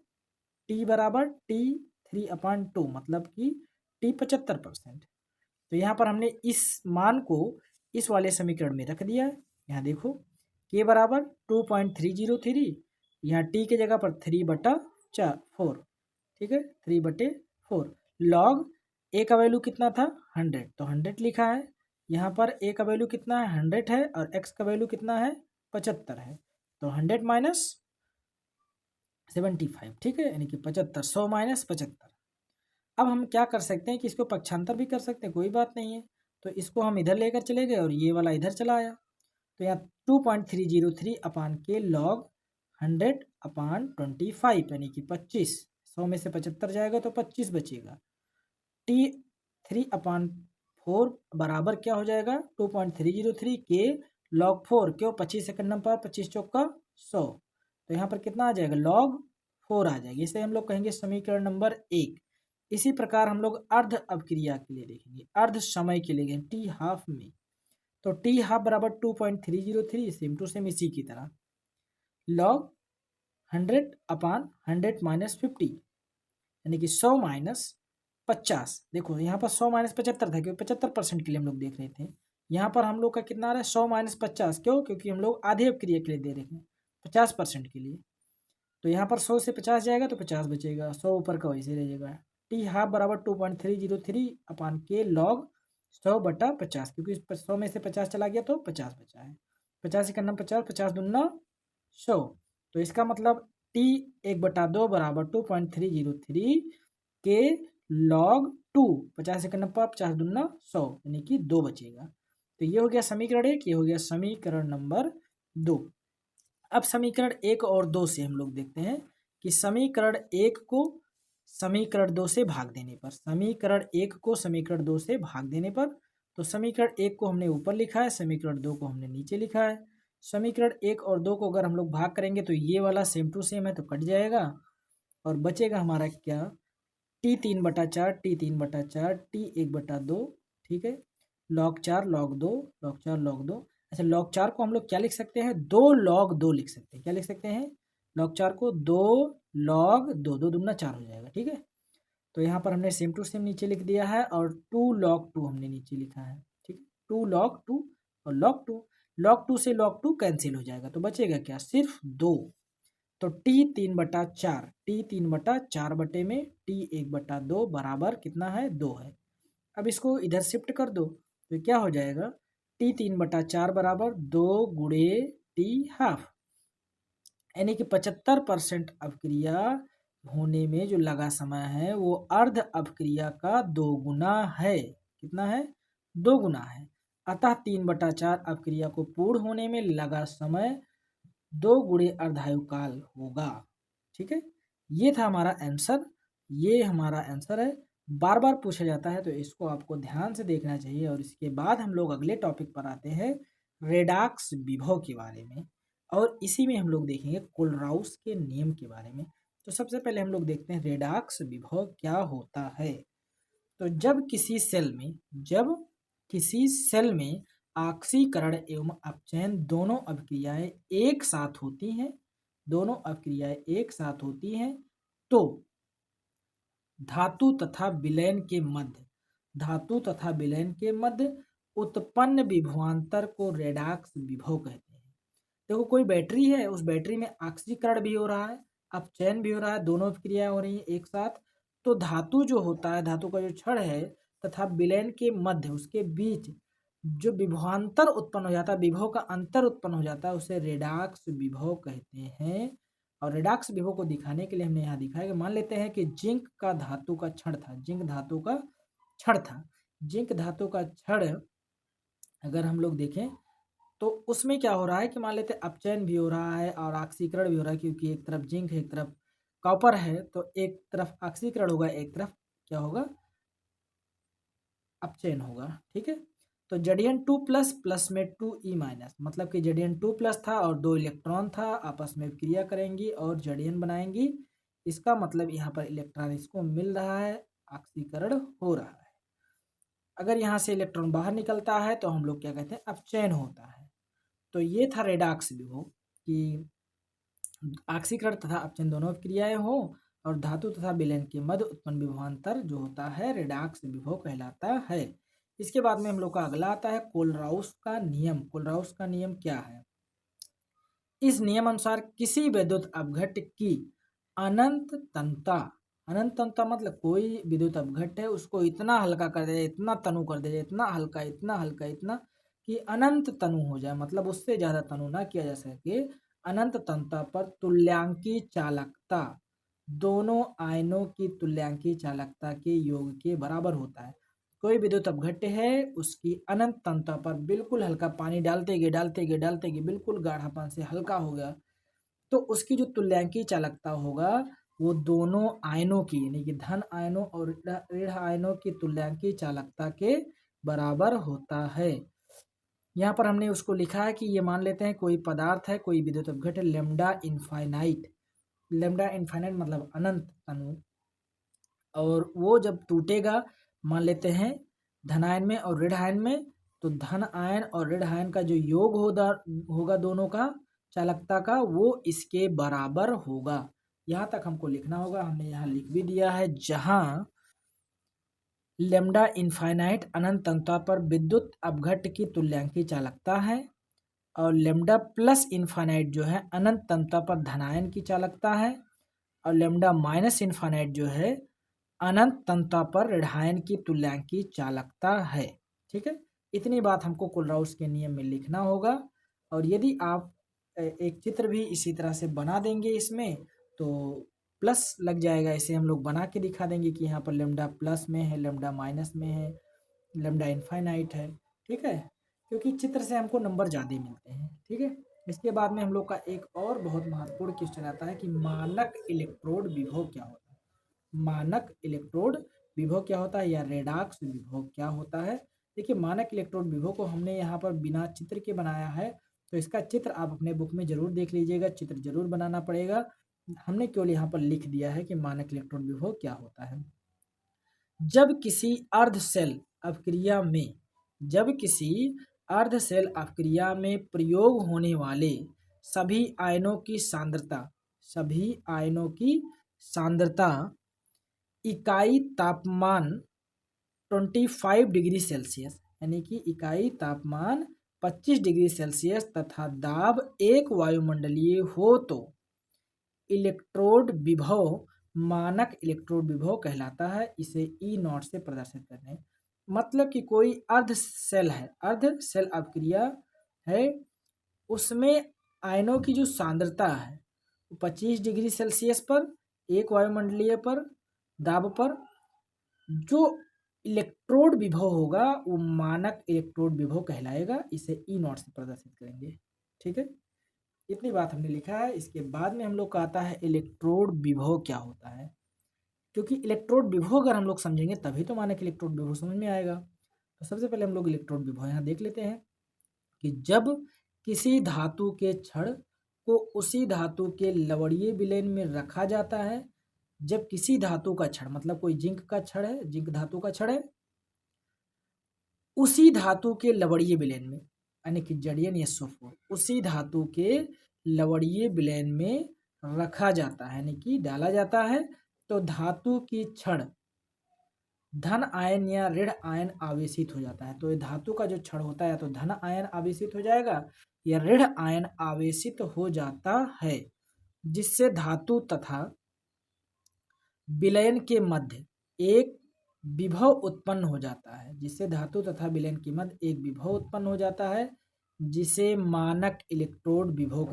Speaker 1: टी बराबर T3/2, मतलब कि टी 75%। तो यहाँ पर हमने इस मान को इस वाले समीकरण में रख दिया है। यहाँ देखो k बराबर 2.303, यहाँ t की जगह पर 3/4, ठीक है 3/4। लॉग a का वैल्यू कितना था, 100, तो 100 लिखा है। यहाँ पर a का वैल्यू कितना है, 100 है, और x का वैल्यू कितना है, 75 है। तो 100 माइनस 75, ठीक है, यानी कि 75, 100 माइनस 75। अब हम क्या कर सकते हैं कि इसको पक्षांतर भी कर सकते हैं, कोई बात नहीं है। तो इसको हम इधर लेकर चले गए और ये वाला इधर चला आया। तो यहाँ 2.303 अपान के लॉग 100 3/25 यानी कि 25। 100 में से 75 जाएगा तो 25 बचेगा। T3/4 बराबर क्या हो जाएगा 2.303 के log 4। क्यों 25 सेकंड नंबर 25 चौका 100, तो यहाँ पर कितना आ जाएगा log 4 आ जाएगा। इसे हम लोग कहेंगे समीकरण नंबर 1। इसी प्रकार हम लोग अर्ध अपक्रिया के लिए देखेंगे, अर्ध समय के लिए टी हाफ में, तो टी हाफ बराबर 2.303 सेम टू सेम इसी की तरह log 100/100 माइनस 50 यानी कि 100 माइनस 50। देखो यहाँ पर 100 माइनस 75 था क्योंकि 75% के लिए हम लोग देख रहे थे। यहाँ पर हम लोग का कितना आ रहा है 100 माइनस 50, क्यों क्योंकि हम लोग आधे अपक्रिया के लिए दे रहे हैं 50% के लिए। तो यहाँ पर 100 से 50 जाएगा तो 50 बचेगा, 100 ऊपर का वैसे रहेगा। टी हाफ बराबर 2.303 log 100/50, क्योंकि 100 में से 50 चला गया तो 50 बचा है। 50 से करना 50, 50 दूना 100, तो इसका मतलब टी 1/2 बराबर 2.303 के log 2, 50 से करना 50 दूना 100 यानी कि 2 बचेगा। तो ये हो गया समीकरण 1, ये हो गया समीकरण नंबर 2। अब समीकरण 1 और 2 से हम लोग देखते हैं कि समीकरण 1 को समीकरण 2 से भाग देने पर, समीकरण 1 को समीकरण 2 से भाग देने पर, तो समीकरण 1 को हमने ऊपर लिखा है, समीकरण 2 को हमने नीचे लिखा है। समीकरण 1 और 2 को अगर हम लोग भाग करेंगे तो ये वाला सेम टू सेम है तो कट जाएगा और बचेगा हमारा क्या T3/4, T3/4, T1/2, ठीक है, log 4 log 2, log 4 log 2। अच्छा log 4 को हम लोग क्या लिख सकते हैं 2 log 2 लिख सकते हैं। क्या लिख सकते हैं log 4 को 2 log 2, 2 दूना 4 हो जाएगा, ठीक है। तो यहाँ पर हमने सेम टू सेम नीचे लिख दिया है और 2 log 2 हमने नीचे लिखा है, ठीक है। 2 log 2 और log 2 से log 2 कैंसिल हो जाएगा तो बचेगा क्या सिर्फ 2। तो T3/4, T3/4 बटे में T1/2 बराबर कितना है 2 है। अब इसको इधर शिफ्ट कर दो तो क्या हो जाएगा T3/4 बराबर 2 गुणे टी हाफ, यानी कि 75% अपक्रिया होने में जो लगा समय है वो अर्ध अपक्रिया का 2 गुना है। कितना है 2 गुना है। अतः 3/4 अपक्रिया को पूर्ण होने में लगा समय 2 गुणे अर्धायु काल होगा, ठीक है। ये था हमारा आंसर, ये हमारा आंसर है। बार बार पूछा जाता है तो इसको आपको ध्यान से देखना चाहिए। और इसके बाद हम लोग अगले टॉपिक पर आते हैं रेडॉक्स विभव के बारे में, और इसी में हम लोग देखेंगे कोलराउस के नियम के बारे में। तो सबसे पहले हम लोग देखते हैं रेडॉक्स विभव क्या होता है। तो जब किसी सेल में ऑक्सीकरण एवं अपचयन दोनों अभिक्रियाएं एक साथ होती हैं, तो धातु तथा विलयन के मध्य उत्पन्न विभवांतर को रेडॉक्स विभव कहते हैं। देखो कोई बैटरी है, उस बैटरी में ऑक्सीकरण भी हो रहा है, अपचयन भी हो रहा है, दोनों अभिक्रियाएं हो रही हैं एक साथ। तो धातु जो होता है, धातु का जो क्षण है तथा विलयन के मध्य उसके बीच जो विभवांतर उत्पन्न हो जाता है, विभव का अंतर उत्पन्न हो जाता है, उसे रेडॉक्स विभव कहते हैं। और रेडॉक्स विभव को दिखाने के लिए हमने यहाँ दिखाया कि मान लेते हैं कि जिंक धातु का क्षण था, जिंक धातु का क्षण अगर हम लोग देखें तो उसमें क्या हो रहा है कि मान लेते हैं अपचयन भी हो रहा है और ऑक्सीकरण भी हो रहा है, क्योंकि एक तरफ जिंक है एक तरफ कॉपर है, तो एक तरफ ऑक्सीकरण होगा एक तरफ क्या होगा अपचयन होगा, ठीक है। तो Zn2+ प्लस में 2e-, मतलब कि Zn2+ था और 2 इलेक्ट्रॉन था, आपस में क्रिया करेंगी और Zn बनाएंगी। इसका मतलब यहाँ पर इलेक्ट्रॉन इसको मिल रहा है, ऑक्सीकरण हो रहा है। अगर यहाँ से इलेक्ट्रॉन बाहर निकलता है तो हम लोग क्या कहते हैं अपचयन होता है। तो ये था रेडॉक्स विभव कि ऑक्सीकरण तथा अपचयन दोनों क्रियाएं हो और धातु तथा विलयन के मध्य उत्पन्न विभवांतर जो होता है रेडॉक्स विभव कहलाता है। इसके बाद में हम लोग का अगला आता है कोलराउस का नियम। कोलराउस का नियम क्या है? इस नियम अनुसार किसी विद्युत अपघट्य की अनंत तनता मतलब कोई विद्युत अपघट्य है उसको इतना हल्का कर दे, इतना तनु कर दे, इतना हल्का इतना कि अनंत तनु हो जाए, मतलब उससे ज्यादा तनु ना किया जा सके। अनंत तनता पर तुल्यांकी चालकता दोनों आयनों की तुल्यांकी चालकता के योग के बराबर होता है। कोई विद्युत अपघट्य है उसकी अनंत तनता पर बिल्कुल हल्का पानी डालते गए बिल्कुल गाढ़ापन से हल्का हो गया तो उसकी जो तुल्यांकी चालकता होगा वो दोनों आयनों की यानी कि धन आयनों और ऋण आयनों की तुल्यांकी चालकता के बराबर होता है। यहाँ पर हमने उसको लिखा है कि ये मान लेते हैं कोई पदार्थ है, कोई विद्युत अपघट है, लेमडा इनफाइनाइट। लेमडा इनफाइनाइट मतलब अनंत अणु, और वो जब टूटेगा मान लेते हैं धन आयन में और ऋण आयन में, तो धन आयन और ऋण आयन का जो योग होगा दोनों का चालकता का, वो इसके बराबर होगा। यहाँ तक हमको लिखना होगा, हमने यहाँ लिख भी दिया है। जहाँ लेमडा इनफाइनाइट अनंत तंत्र पर विद्युत अपघट की तुल्यांकी चालकता है, और लेमडा प्लस इनफाइनाइट जो है अनंत तंत्र पर धनायन की चालकता है, और लेमडा माइनस इनफाइनाइट जो है अनंत तंत्र पर ऋणायन की तुल्यांकी चालकता है। ठीक है, इतनी बात हमको कोलराउस के नियम में लिखना होगा। और यदि आप एक चित्र भी इसी तरह से बना देंगे इसमें, तो प्लस लग जाएगा। इसे हम लोग बना के दिखा देंगे कि यहाँ पर लेमडा प्लस में है, लेमडा माइनस में है, लेमडा इनफाइनाइट है। ठीक है, क्योंकि चित्र से हमको नंबर ज़्यादा मिलते हैं। ठीक है, इसके बाद में हम लोग का एक और बहुत महत्वपूर्ण क्वेश्चन आता है कि मानक इलेक्ट्रोड विभव क्या होता है। मानक इलेक्ट्रोड विभव क्या होता है या रेडॉक्स विभव क्या होता है। देखिए, मानक इलेक्ट्रोड विभव को हमने यहाँ पर बिना चित्र के बनाया है, तो इसका चित्र आप अपने बुक में जरूर देख लीजिएगा, चित्र जरूर बनाना पड़ेगा। हमने केवल यहाँ पर लिख दिया है कि मानक इलेक्ट्रोड विभव क्या होता है। जब किसी अर्ध सेल अपक्रिया में प्रयोग होने वाले सभी आयनों की सांद्रता इकाई तापमान 25 डिग्री सेल्सियस यानी कि इकाई तापमान 25 डिग्री सेल्सियस तथा दाब 1 वायुमंडलीय हो तो इलेक्ट्रोड विभव मानक इलेक्ट्रोड विभव कहलाता है। इसे ई नॉट से प्रदर्शित करते हैं। मतलब कि कोई अर्ध सेल अपक्रिया है, उसमें आयनों की जो सांद्रता है 25 डिग्री सेल्सियस पर 1 वायुमंडलीय पर दाब पर, जो इलेक्ट्रोड विभव होगा वो मानक इलेक्ट्रोड विभव कहलाएगा। इसे ई नॉट से प्रदर्शित करेंगे। ठीक है, इतनी बात हमने लिखा है। इसके बाद में हम लोग का आता है इलेक्ट्रोड विभव क्या होता है, क्योंकि इलेक्ट्रोड विभव अगर हम लोग समझेंगे तभी तो मानक इलेक्ट्रोड विभव समझ में आएगा। तो सबसे पहले हम लोग इलेक्ट्रोड विभव यहाँ देख लेते हैं कि जब किसी धातु के छड़ को उसी धातु के लवणीय विलयन में रखा जाता है, जब किसी धातु का छड़ मतलब कोई जिंक धातु का छड़ है, उसी धातु के लवणीय विलयन में यानी कि Zn SO4 उसी धातु के लवणीय विलयन में रखा जाता है यानी कि डाला जाता है, तो धातु की छड़ धन आयन या ऋण आयन आवेशित हो जाता है। तो ये धातु का जो छड़ होता है तो धन आयन आवेशित हो जाएगा या ऋण आयन आवेशित हो जाता है, जिससे धातु तथा विलयन के मध्य एक विभव उत्पन्न हो जाता है जिसे मानक इलेक्ट्रोड विभव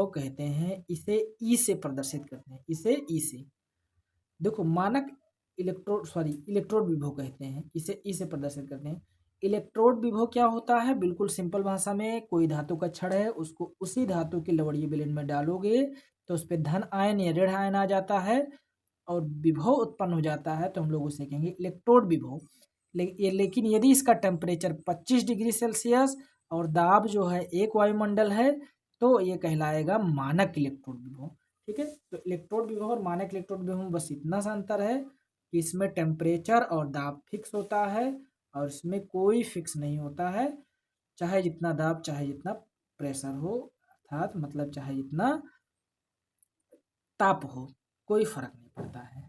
Speaker 1: कहते हैं। इसे ई से प्रदर्शित करते हैं। देखो, इलेक्ट्रोड विभव कहते हैं, इसे ई से प्रदर्शित करते हैं। इलेक्ट्रोड विभव क्या होता है, बिल्कुल सिंपल भाषा में, कोई धातु का छड़ है, उसको उसी धातु के लवणीय विलयन में डालोगे तो उस पर धन आयन या ऋण आयन आ जाता है और विभव उत्पन्न हो जाता है, तो हम लोग उसे कहेंगे इलेक्ट्रोड विभव। लेकिन यदि इसका टेम्परेचर 25 डिग्री सेल्सियस और दाब जो है 1 वायुमंडल है, तो ये कहलाएगा मानक इलेक्ट्रोड विभव। ठीक है, तो इलेक्ट्रोड विभव और मानक इलेक्ट्रोड विभव में बस इतना सा अंतर है कि इसमें टेम्परेचर और दाब फिक्स होता है और इसमें कोई फिक्स नहीं होता है, चाहे जितना दाब चाहे जितना प्रेशर हो, अर्थात मतलब चाहे जितना ताप हो, कोई फर्क नहीं पड़ता है।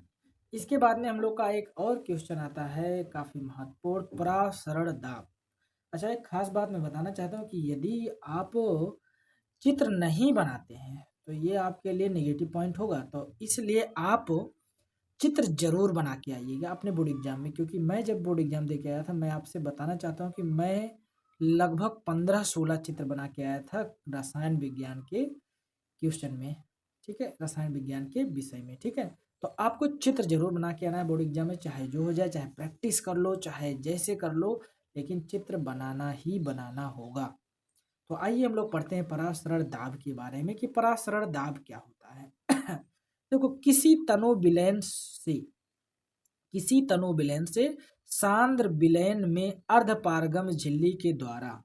Speaker 1: इसके बाद में हम लोग का एक और क्वेश्चन आता है काफी महत्वपूर्ण, प्रसरण दाब। अच्छा, एक खास बात मैं बताना चाहता हूँ कि यदि आप चित्र नहीं बनाते हैं तो ये आपके लिए नेगेटिव पॉइंट होगा, तो इसलिए आप चित्र जरूर बना के आइएगा अपने बोर्ड एग्जाम में। क्योंकि मैं जब बोर्ड एग्जाम दे के आया था, मैं आपसे बताना चाहता हूँ कि मैं लगभग 15-16 चित्र बना के आया था रसायन विज्ञान के क्वेश्चन में। ठीक है, रसायन विज्ञान के विषय में। ठीक है, तो आपको चित्र जरूर बना के आना है बोर्ड एग्जाम में, चाहे जो हो जाए, चाहे प्रैक्टिस कर लो, चाहे जैसे कर लो, लेकिन चित्र बनाना ही बनाना होगा। तो आइए हम लोग पढ़ते हैं परासरण दाब के बारे में कि परासरण दाब क्या होता है। देखो, किसी तनु विलयन से सांद्र विलयन में अर्धपारगम झिल्ली के द्वारा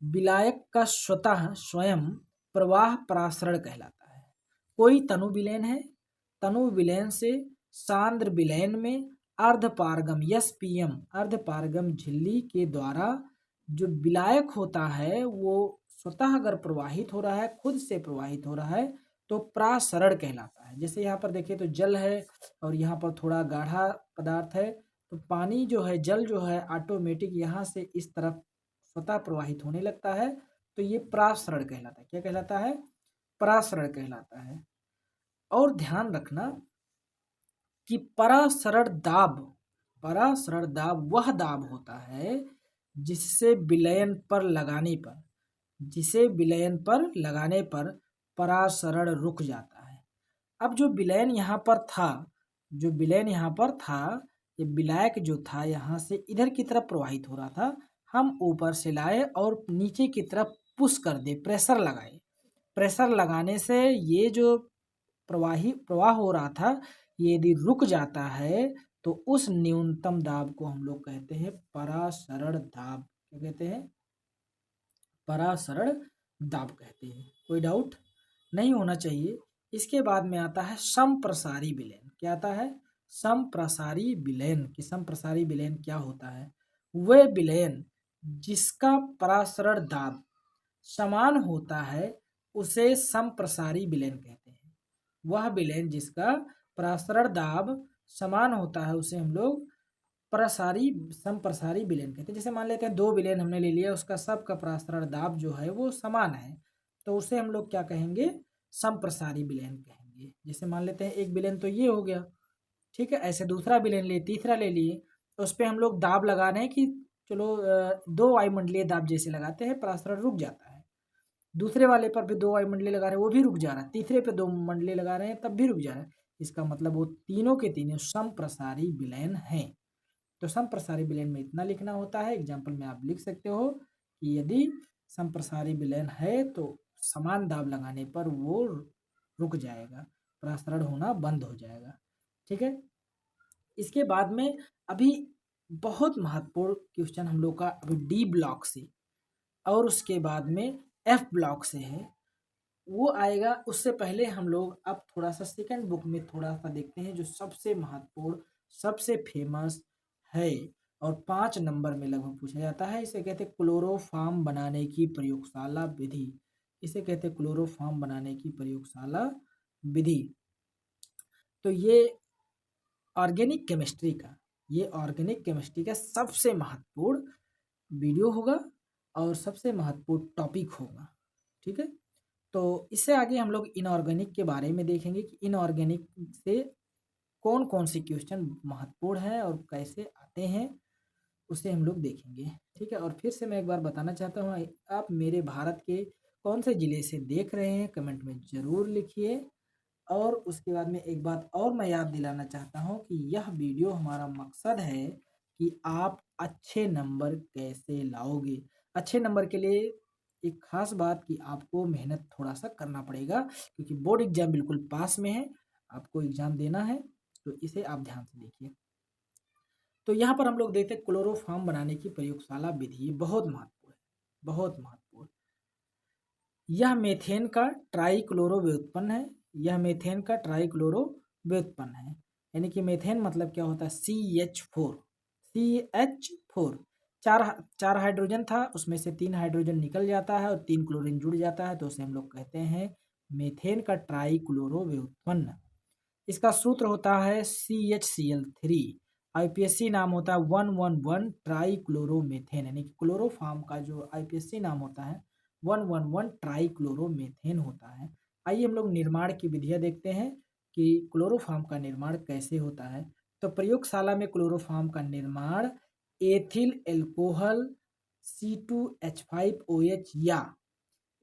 Speaker 1: विलायक का स्वयं प्रवाह परासरण कहलाता है। कोई तनु विलयन है, तनु विलयन से सांद्र विलयन में अर्धपारगम एसपीएम अर्धपारगम झिल्ली के द्वारा जो विलायक होता है वो स्वतः अगर प्रवाहित हो रहा है, खुद से प्रवाहित हो रहा है, तो प्रासरण कहलाता है। जैसे यहाँ पर देखिए तो जल है और यहाँ पर थोड़ा गाढ़ा पदार्थ है, तो पानी जो है, जल जो है, ऑटोमेटिक यहाँ से इस तरफ स्वतः प्रवाहित होने लगता है, तो ये प्रासरण कहलाता है। क्या कहलाता है? प्रासरण कहलाता है। और ध्यान रखना कि परासरण दाब वह दाब होता है जिससे विलयन पर लगाने पर परासरण रुक जाता है। अब जो विलयन यहाँ पर था, ये विलायक जो था यहाँ से इधर की तरफ प्रवाहित हो रहा था, हम ऊपर से लाए और नीचे की तरफ पुश कर दे, प्रेशर लगाए। प्रेशर लगाने से ये जो प्रवाह हो रहा था, ये यदि रुक जाता है तो उस न्यूनतम दाब को हम लोग कहते हैं परासरण दाब। क्या कहते हैं? परासरण दाब कहते हैं। कोई डाउट नहीं होना चाहिए। इसके बाद में आता है समप्रसारी विलयन। क्या आता है? समप्रसारी विलयन। कि समप्रसारी विलयन क्या होता है? वह विलयन जिसका परासरण दाब समान होता है उसे समप्रसारी विलयन कहते हैं। वह विलयन जिसका परासरण दाब समान होता है उसे हम लोग समप्रसारी विलयन कहते हैं। जैसे मान लेते हैं दो विलयन हमने ले लिया, उसका सबका परासरण दाब जो है वो समान है, तो उसे हम लोग क्या कहेंगे? समप्रसारी विलयन कहेंगे। जैसे मान लेते हैं एक विलयन तो ये हो गया, ठीक है, ऐसे दूसरा विलयन लिए, तीसरा ले लिए, तो उस पर हम लोग दाब लगा रहे हैं कि चलो दो वायुमंडलीय दाब जैसे लगाते हैं, परासरण रुक जाता है। दूसरे वाले पर भी दो वायुमंडलीय लगा रहे हैं, वो भी रुक जा रहा है। तीसरे पे दो मंडलीय लगा रहे हैं, तब भी रुक जा रहा है। इसका मतलब वो तीनों के तीनों समप्रसारी विलयन हैं। तो समप्रसारी विलयन में इतना लिखना होता है। एग्जाम्पल में आप लिख सकते हो कि यदि समप्रसारी विलयन है तो समान दाब लगाने पर वो रुक जाएगा, प्रसारण होना बंद हो जाएगा। ठीक है। इसके बाद में अभी बहुत महत्वपूर्ण क्वेश्चन हम लोग का अभी डी ब्लॉक से और उसके बाद में एफ ब्लॉक से है, वो आएगा। उससे पहले हम लोग अब थोड़ा सा सेकंड बुक में थोड़ा सा देखते हैं जो सबसे महत्वपूर्ण, सबसे फेमस है और 5 नंबर में लगभग पूछा जाता है। इसे कहते हैं क्लोरोफॉर्म बनाने की प्रयोगशाला विधि। इसे कहते हैं क्लोरोफॉर्म बनाने की प्रयोगशाला विधि। तो ये ऑर्गेनिक केमिस्ट्री का सबसे महत्वपूर्ण वीडियो होगा और सबसे महत्वपूर्ण टॉपिक होगा। ठीक है। तो इससे आगे हम लोग इनऑर्गेनिक के बारे में देखेंगे कि इनऑर्गेनिक से कौन कौन से क्वेश्चन महत्वपूर्ण हैं और कैसे आते हैं, उसे हम लोग देखेंगे। ठीक है। और फिर से मैं एक बार बताना चाहता हूँ, आप मेरे भारत के कौन से ज़िले से देख रहे हैं कमेंट में ज़रूर लिखिए। और उसके बाद में एक बात और मैं याद दिलाना चाहता हूँ कि यह वीडियो हमारा मकसद है कि आप अच्छे नंबर कैसे लाओगे। अच्छे नंबर के लिए एक खास बात कि आपको मेहनत थोड़ा सा करना पड़ेगा, क्योंकि बोर्ड एग्जाम बिल्कुल पास में है, आपको एग्जाम देना है, तो इसे आप ध्यान से देखिए। तो यहाँ पर हम लोग देखते हैं क्लोरोफॉर्म बनाने की प्रयोगशाला विधि। बहुत महत्वपूर्ण है, बहुत महत्वपूर्ण। यह मीथेन का ट्राइक्लोरो व्युत्पन्न है। यह मीथेन का ट्राइक्लोरो व्युत्पन्न है। यानी कि मीथेन मतलब क्या होता है? CH4 चार हाइड्रोजन था, उसमें से 3 हाइड्रोजन निकल जाता है और 3 क्लोरीन जुड़ जाता है, तो उसे हम लोग कहते हैं मीथेन का ट्राइक्लोरो व्युत्पन्न। इसका सूत्र होता है CHCl3। आईपीएससी नाम होता है 111 ट्राइक्लोरोमेथेन। यानी कि क्लोरोफॉर्म का जो आईपीएससी नाम होता है 111 ट्राइक्लोरोमेथेन होता है। आइए हम लोग निर्माण की विधियां देखते हैं कि क्लोरोफॉर्म का निर्माण कैसे होता है। तो प्रयोगशाला में क्लोरोफॉर्म का निर्माण एथिल एल्कोहल C2H5OH या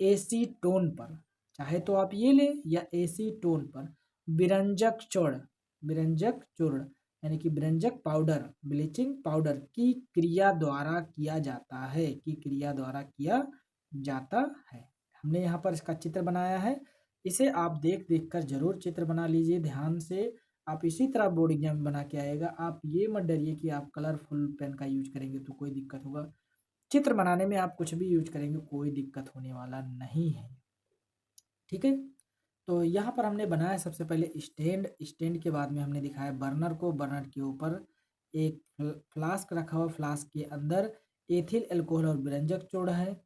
Speaker 1: एसीटोन पर, चाहे तो आप ये ले या एसीटोन पर विरंजक चूर्ण यानी कि विरंजक पाउडर, ब्लीचिंग पाउडर की क्रिया द्वारा किया जाता है, जाता है। हमने यहाँ पर इसका चित्र बनाया है, इसे आप देख देख कर जरूर चित्र बना लीजिए ध्यान से। आप इसी तरह बोर्ड एग्जाम बना के आएगा। आप ये मत डरिए कि आप कलरफुल पेन का यूज करेंगे तो कोई दिक्कत होगा। चित्र बनाने में आप कुछ भी यूज करेंगे कोई दिक्कत होने वाला नहीं है। ठीक है, तो यहाँ पर हमने बनाया सबसे पहले स्टैंड। स्टैंड के बाद में हमने दिखाया बर्नर को। बर्नर के ऊपर एक फ्लास्क रखा हुआ, फ्लास्क के अंदर एथिल अल्कोहल और विरंजक चोड़ है।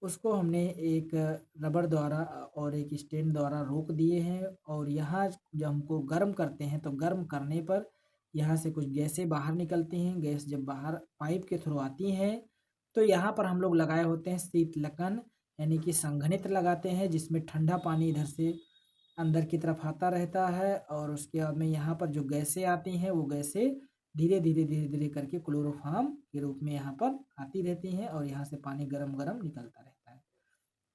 Speaker 1: उसको हमने एक रबर द्वारा और एक स्टैंड द्वारा रोक दिए हैं। और यहाँ जब हमको गर्म करते हैं तो गर्म करने पर यहाँ से कुछ गैसें बाहर निकलती हैं। गैस जब बाहर पाइप के थ्रू आती हैं तो यहाँ पर हम लोग लगाए होते हैं शीतलकन, यानी कि संघनित्र लगाते हैं, जिसमें ठंडा पानी इधर से अंदर की तरफ आता रहता है। और उसके बाद में यहाँ पर जो गैसें आती हैं वो गैसें धीरे धीरे धीरे धीरे करके क्लोरोफॉर्म के रूप में यहाँ पर आती रहती हैं और यहाँ से पानी गरम गरम निकलता रहता है।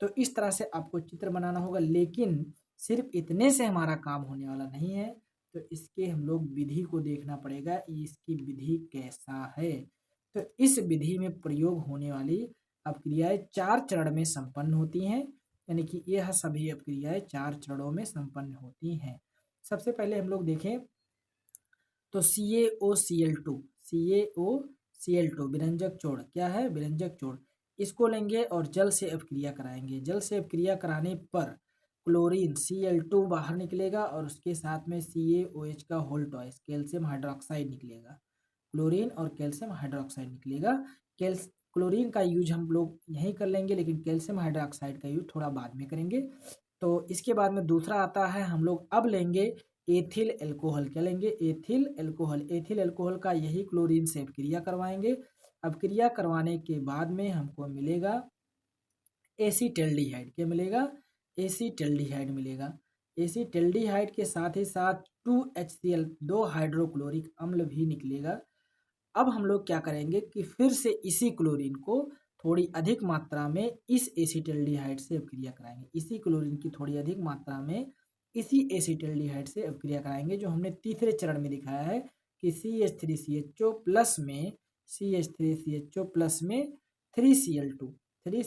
Speaker 1: तो इस तरह से आपको चित्र बनाना होगा, लेकिन सिर्फ इतने से हमारा काम होने वाला नहीं है। तो इसके हम लोग विधि को देखना पड़ेगा, इसकी विधि कैसा है। तो इस विधि में प्रयोग होने वाली अपक्रियाएं 4 चरण में संपन्न होती हैं, यानी कि यह सभी अपक्रियाएं 4 चरणों में संपन्न होती हैं। सबसे पहले हम लोग देखें तो CaOCl2, CaOCl2 विरंजक चोड़ क्या है, विरंजक चोड़। इसको लेंगे और जल से अपक्रिया कराएंगे। जल से अपक्रिया कराने पर क्लोरीन Cl2 बाहर निकलेगा और उसके साथ में CaOH का होल टॉइस कैल्शियम हाइड्रोक्साइड निकलेगा। क्लोरीन और कैल्शियम हाइड्रोक्साइड निकलेगा। क्लोरीन का यूज हम लोग यहीं कर लेंगे, लेकिन कैल्शियम हाइड्रोक्साइड का यूज थोड़ा बाद में करेंगे। तो इसके बाद में दूसरा आता है, हम लोग अब लेंगे एथिल अल्कोहल। क्या लेंगे, एथिल अल्कोहल। एथिल अल्कोहल का यही क्लोरीन से अपक्रिया करवाएंगे। अपक्रिया करवाने के बाद में हमको मिलेगा एसीटल्डिहाइड। क्या मिलेगा, एसीटल्डिहाइड मिलेगा। एसीटल्डिहाइड के साथ ही साथ 2HCl 2 हाइड्रोक्लोरिक अम्ल भी निकलेगा। अब हम लोग क्या करेंगे कि फिर से इसी क्लोरीन को थोड़ी अधिक मात्रा में इस एसीटल्डिहाइड से अपक्रिया कराएंगे। इसी क्लोरीन की थोड़ी अधिक मात्रा में इसी एसीटल्डिहाइड से अपक्रिया कराएंगे, जो हमने तीसरे चरण में दिखाया है कि CH3CHO प्लस में CH3CHO प्लस में 3Cl2 की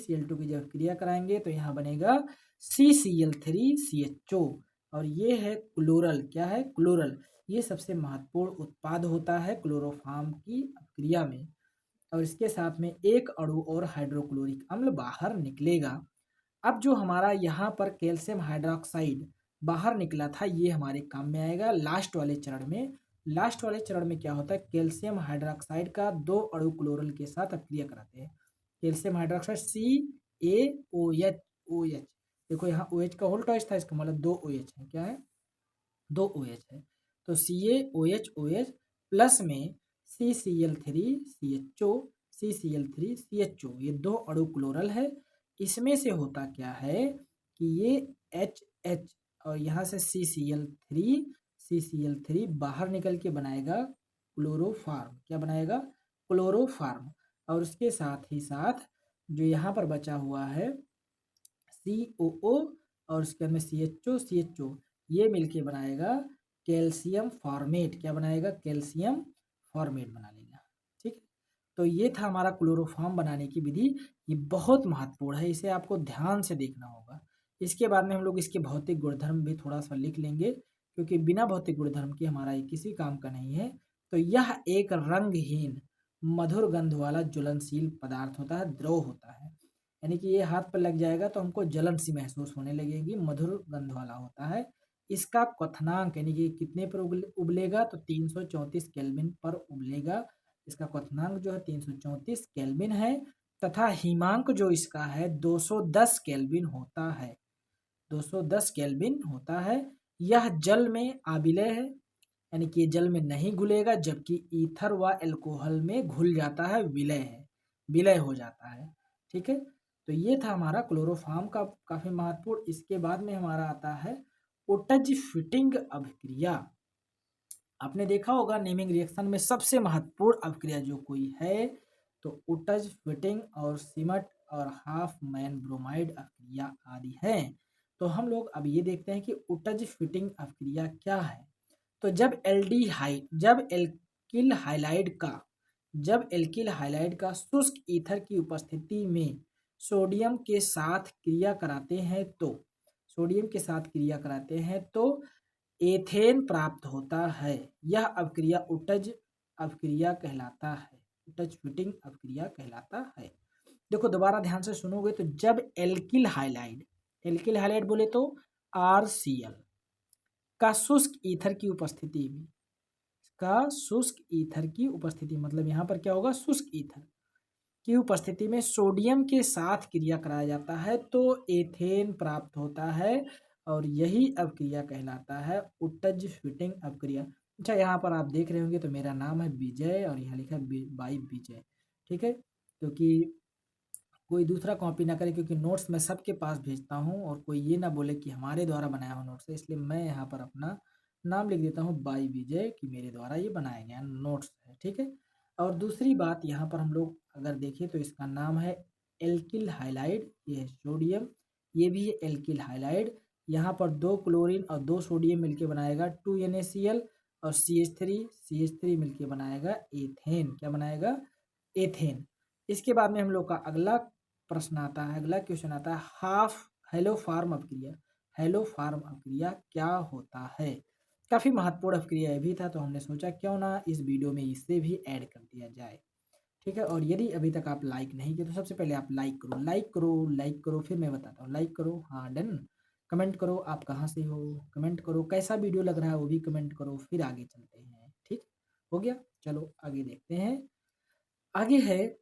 Speaker 1: जब अपक्रिया कराएंगे तो यहाँ बनेगा CCl3CHO। और ये है क्लोरल। क्या है, क्लोरल। ये सबसे महत्वपूर्ण उत्पाद होता है क्लोरोफॉर्म की अपक्रिया में। और इसके साथ में एक अणु और हाइड्रोक्लोरिक अम्ल बाहर निकलेगा। अब जो हमारा यहाँ पर कैल्शियम हाइड्रोक्साइड बाहर निकला था, ये हमारे काम में आएगा लास्ट वाले चरण में। लास्ट वाले चरण में क्या होता है, कैल्शियम हाइड्रोक्साइड का 2 अणु क्लोरल के साथ अपक्रिया कराते हैं। Calcium hydroxide CaOH, OH। देखो यहाँ OH का होल टॉइस था, इसका मतलब 2 OH है। क्या है, 2 OH है। तो CaOH OH प्लस में CCl3CHO, CCl3CHO, ये 2 अणु क्लोरल है। इसमें से होता क्या है कि ये HH और यहाँ से CCl3 बाहर निकल के बनाएगा क्लोरोफॉर्म। क्या बनाएगा, क्लोरोफॉर्म। और उसके साथ ही साथ जो यहाँ पर बचा हुआ है COO और उसके अंदर CHO, ये मिलके बनाएगा कैल्शियम फॉर्मेट। क्या बनाएगा, कैल्शियम फॉर्मेट बना लेगा। ठीक है, तो ये था हमारा क्लोरोफॉर्म बनाने की विधि। ये बहुत महत्वपूर्ण है, इसे आपको ध्यान से देखना होगा। इसके बाद में हम लोग इसके भौतिक गुणधर्म भी थोड़ा सा लिख लेंगे, क्योंकि बिना भौतिक गुणधर्म के हमारा ये किसी काम का नहीं है। तो यह एक रंगहीन मधुर गंध वाला ज्वलनशील पदार्थ होता है, द्रव होता है। यानी कि ये हाथ पर लग जाएगा तो हमको जलन सी महसूस होने लगेगी, मधुर गंध वाला होता है। इसका क्वथनांक यानी कि कितने पर उबलेगा, तो 334 केल्विन पर उबलेगा। इसका क्वथनांक जो है 334 केल्विन है। तथा हिमांक जो इसका है 210 केल्विन होता है, 210 केल्विन होता है। यह जल में आबिलय है, यानी कि जल में नहीं घुलेगा, जबकि ईथर व अल्कोहल में घुल जाता है, विलय है, विलय हो जाता है। ठीक है, तो ये था हमारा क्लोरोफॉर्म का काफी महत्वपूर्ण। इसके बाद में हमारा आता है ओटज फिटिंग अभिक्रिया। आपने देखा होगा नेमिंग रिएक्शन में सबसे महत्वपूर्ण अभिक्रिया जो कोई है तो ओटज फिटिंग और सिमट और हाफ मैन ब्रोमाइड अभिक्रिया आदि हैं। तो हम लोग अब ये देखते हैं कि ओटज फिटिंग अभिक्रिया क्या है। तो जब एल्किल हाइलाइड का शुष्क ईथर की उपस्थिति में सोडियम के साथ क्रिया कराते हैं तो सोडियम के साथ क्रिया कराते हैं तो एथेन प्राप्त होता है। यह अपक्रिया उटज अपक्रिया कहलाता है। उटज फिटिंग अपक्रिया कहलाता है। देखो दोबारा ध्यान से सुनोगे तो जब एल्किल हाइलाइड बोले तो RCl का शुष्क ईथर की उपस्थिति में शुष्क ईथर की उपस्थिति मतलब यहाँ पर क्या होगा, शुष्क ईथर की उपस्थिति में सोडियम के साथ क्रिया कराया जाता है तो एथेन प्राप्त होता है और यही अपक्रिया कहलाता है उटज फिटिंग अपक्रिया। अच्छा यहाँ पर आप देख रहे होंगे तो मेरा नाम है विजय और यहाँ लिखा है बाई विजय, ठीक है, क्योंकि कोई दूसरा कॉपी ना करे, क्योंकि नोट्स मैं सबके पास भेजता हूँ और कोई ये ना बोले कि हमारे द्वारा बनाया हुआ नोट्स है, इसलिए मैं यहाँ पर अपना नाम लिख देता हूँ बाई विजय कि मेरे द्वारा ये बनाया गया नोट्स है, ठीक है। और दूसरी बात यहाँ पर हम लोग अगर देखें तो इसका नाम है एल्किल हाइलाइड, ये है सोडियम, ये भी है एल्किल हाइलाइड। यहाँ पर 2 क्लोरीन और 2 सोडियम मिलके बनाएगा 2NaCl और CH3 मिलके बनाएगा एथेन। क्या बनाएगा, एथेन। इसके बाद में हम लोग का अगला प्रश्न आता है, अगला क्वेश्चन आता है हाफ हेलोफार्म अपक्रिया। हेलोफार्म अपक्रिया क्या होता है, काफ़ी महत्वपूर्ण अपक्रिया भी था, तो हमने सोचा क्यों ना इस वीडियो में इसे भी ऐड कर दिया जाए, ठीक है। और यदि अभी तक आप लाइक नहीं किए तो सबसे पहले आप लाइक करो, लाइक करो, लाइक करो, फिर मैं बताता हूँ, लाइक करो, हाँ डन। कमेंट करो आप कहाँ से हो, कमेंट करो कैसा वीडियो लग रहा है वो भी कमेंट करो, फिर आगे चलते हैं, ठीक हो गया। चलो आगे देखते हैं। आगे है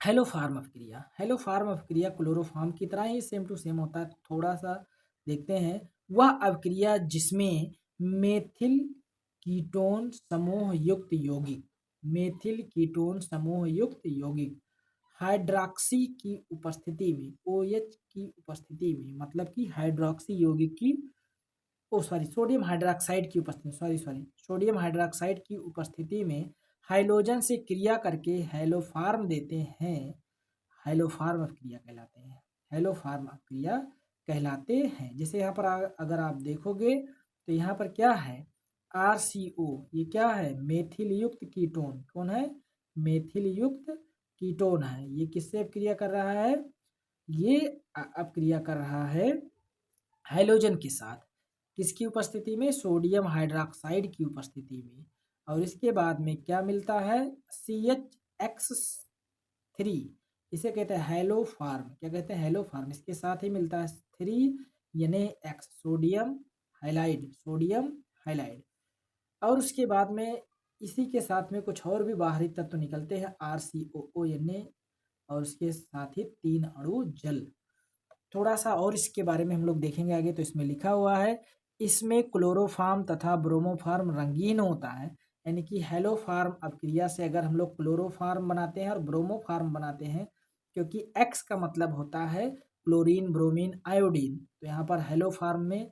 Speaker 1: हेलोफार्म अपक्रिया। हेलोफार्म अपक्रिया क्लोरोफार्म की तरह ही सेम टू सेम होता है, थोड़ा सा देखते हैं। वह अपक्रिया जिसमें मेथिल कीटोन समूह युक्त यौगिक मेथिल कीटोन समूह युक्त यौगिक हाइड्रॉक्सी की उपस्थिति में OH की उपस्थिति में मतलब कि हाइड्रॉक्सी यौगिक की सोडियम हाइड्रॉक्साइड की उपस्थिति सोडियम हाइड्रॉक्साइड की उपस्थिति में हाइलोजन से क्रिया करके हेलोफार्म देते हैं, हेलोफार्म अपक्रिया कहलाते हैं। हेलोफार्म अपक्रिया कहलाते हैं। जैसे यहाँ पर अगर आप देखोगे तो यहाँ पर क्या है, RCO, ये क्या है, मेथिल युक्त कीटोन, कौन है, मेथिल युक्त कीटोन है। ये किससे अपक्रिया कर रहा है, ये अपक्रिया कर रहा है हाइलोजन के साथ, किसकी उपस्थिति में, सोडियम हाइड्रॉक्साइड की उपस्थिति में। और इसके बाद में क्या मिलता है, CHX3, इसे कहते हैं हेलोफार्म। क्या कहते हैं, हेलोफार्म। इसके साथ ही मिलता है 3Na सोडियम हाइलाइड। और उसके बाद में इसी के साथ में कुछ और भी बाहरी तत्व निकलते हैं, RCOONA, और उसके साथ ही 3 अणु जल। थोड़ा सा और इसके बारे में हम लोग देखेंगे आगे। तो इसमें लिखा हुआ है इसमें क्लोरोफार्म तथा ब्रोमोफार्म रंगीन होता है, यानी कि हेलोफार्म अपक्रिया से अगर हम लोग क्लोरोफार्म बनाते हैं और ब्रोमोफार्म बनाते हैं, क्योंकि X का मतलब होता है क्लोरीन ब्रोमीन आयोडीन, तो यहाँ पर हेलोफार्म में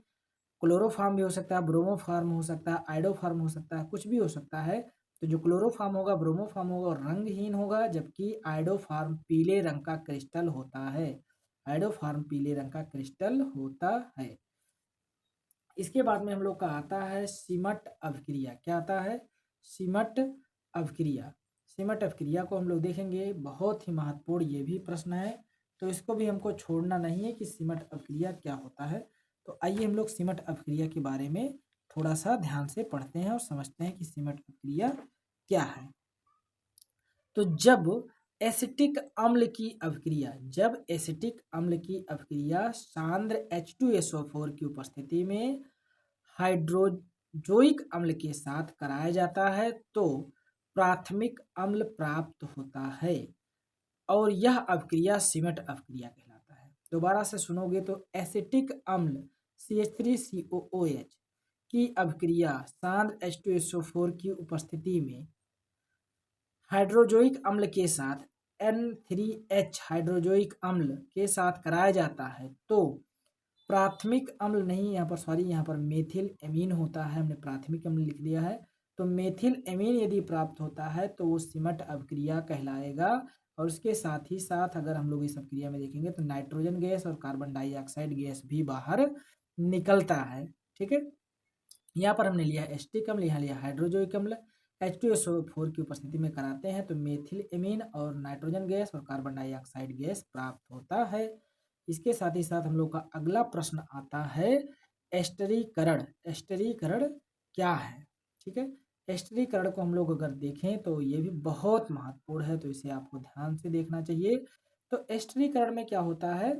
Speaker 1: क्लोरोफार्म भी हो सकता है, ब्रोमोफार्म हो सकता है, आयोडोफार्म हो सकता है, कुछ भी हो सकता है। तो जो क्लोरोफार्म होगा ब्रोमोफार्म होगा और रंगहीन होगा, जबकि आयोडोफार्म पीले रंग का क्रिस्टल होता है। आयोडोफार्म पीले रंग का क्रिस्टल होता है। इसके बाद में हम लोग का आता है सिमट अपक्रिया। क्या आता है, सिमट अपक्रिया। सिमट अपक्रिया को हम लोग देखेंगे, बहुत ही महत्वपूर्ण ये भी प्रश्न है, तो इसको भी हमको छोड़ना नहीं है कि सिमट अपक्रिया क्या होता है। तो आइए हम लोग सिमट अपक्रिया के बारे में थोड़ा सा ध्यान से पढ़ते हैं और समझते हैं कि सिमट अपक्रिया क्या है। तो जब एसिटिक अम्ल की अपक्रिया सांद्र H2SO4 की उपस्थिति में हाइड्रोजोइक अम्ल के साथ कराया जाता है तो प्राथमिक अम्ल प्राप्त होता है और यह अपक्रिया सिमट अपक्रिया कहलाता है। दोबारा से सुनोगे तो एसिटिक अम्ल CH3COOH की अपक्रिया सांद्र H2SO4 की उपस्थिति में हाइड्रोजोइक अम्ल के साथ N3H हाइड्रोजोइक अम्ल के साथ कराया जाता है तो प्राथमिक अम्ल नहीं, यहाँ पर सॉरी, यहाँ पर मेथिल एमीन होता है, हमने प्राथमिक अम्ल लिख दिया है। तो मेथिल एमीन यदि प्राप्त होता है तो वो सिमट अपक्रिया कहलाएगा। और उसके साथ ही साथ अगर हम लोग इस अपक्रिया में देखेंगे तो नाइट्रोजन गैस और कार्बन डाइऑक्साइड गैस भी बाहर निकलता है, ठीक है। यहाँ पर हमने लिया एसिटिक अम्ल, यहाँ लिया हाइड्रोजोइक अम्ल। H2SO4 की उपस्थिति में कराते हैं तो मेथिल एमीन और नाइट्रोजन गैस और कार्बन डाइऑक्साइड गैस प्राप्त होता है। इसके साथ ही साथ हम लोग का अगला प्रश्न आता है एस्टरीकरण। एस्टरीकरण क्या है? ठीक है, एस्टरीकरण को हम लोग अगर देखें तो ये भी बहुत महत्वपूर्ण है, तो इसे आपको ध्यान से देखना चाहिए। तो एस्टरीकरण में क्या होता है?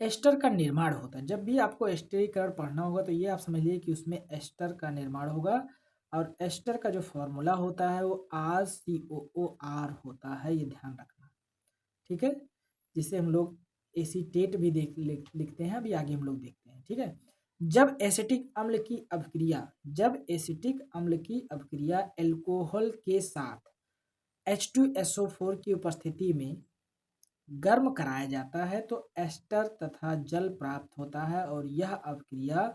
Speaker 1: एस्टर का निर्माण होता है। जब भी आपको एस्टरीकरण पढ़ना होगा तो ये आप समझिए कि उसमें एस्टर का निर्माण होगा, और एस्टर का जो फॉर्मूला होता है वो RCOOR होता है, ये ध्यान रखना। ठीक है, जिसे हम लोग एसीटेट भी लिखते हैं, अभी आगे हम लोग देखते हैं। ठीक है, जब एसिटिक अम्ल की अभिक्रिया जब एसिटिक अम्ल की अभिक्रिया एल्कोहल के साथ H2SO4 की उपस्थिति में गर्म कराया जाता है तो एस्टर तथा जल प्राप्त होता है, और यह अभिक्रिया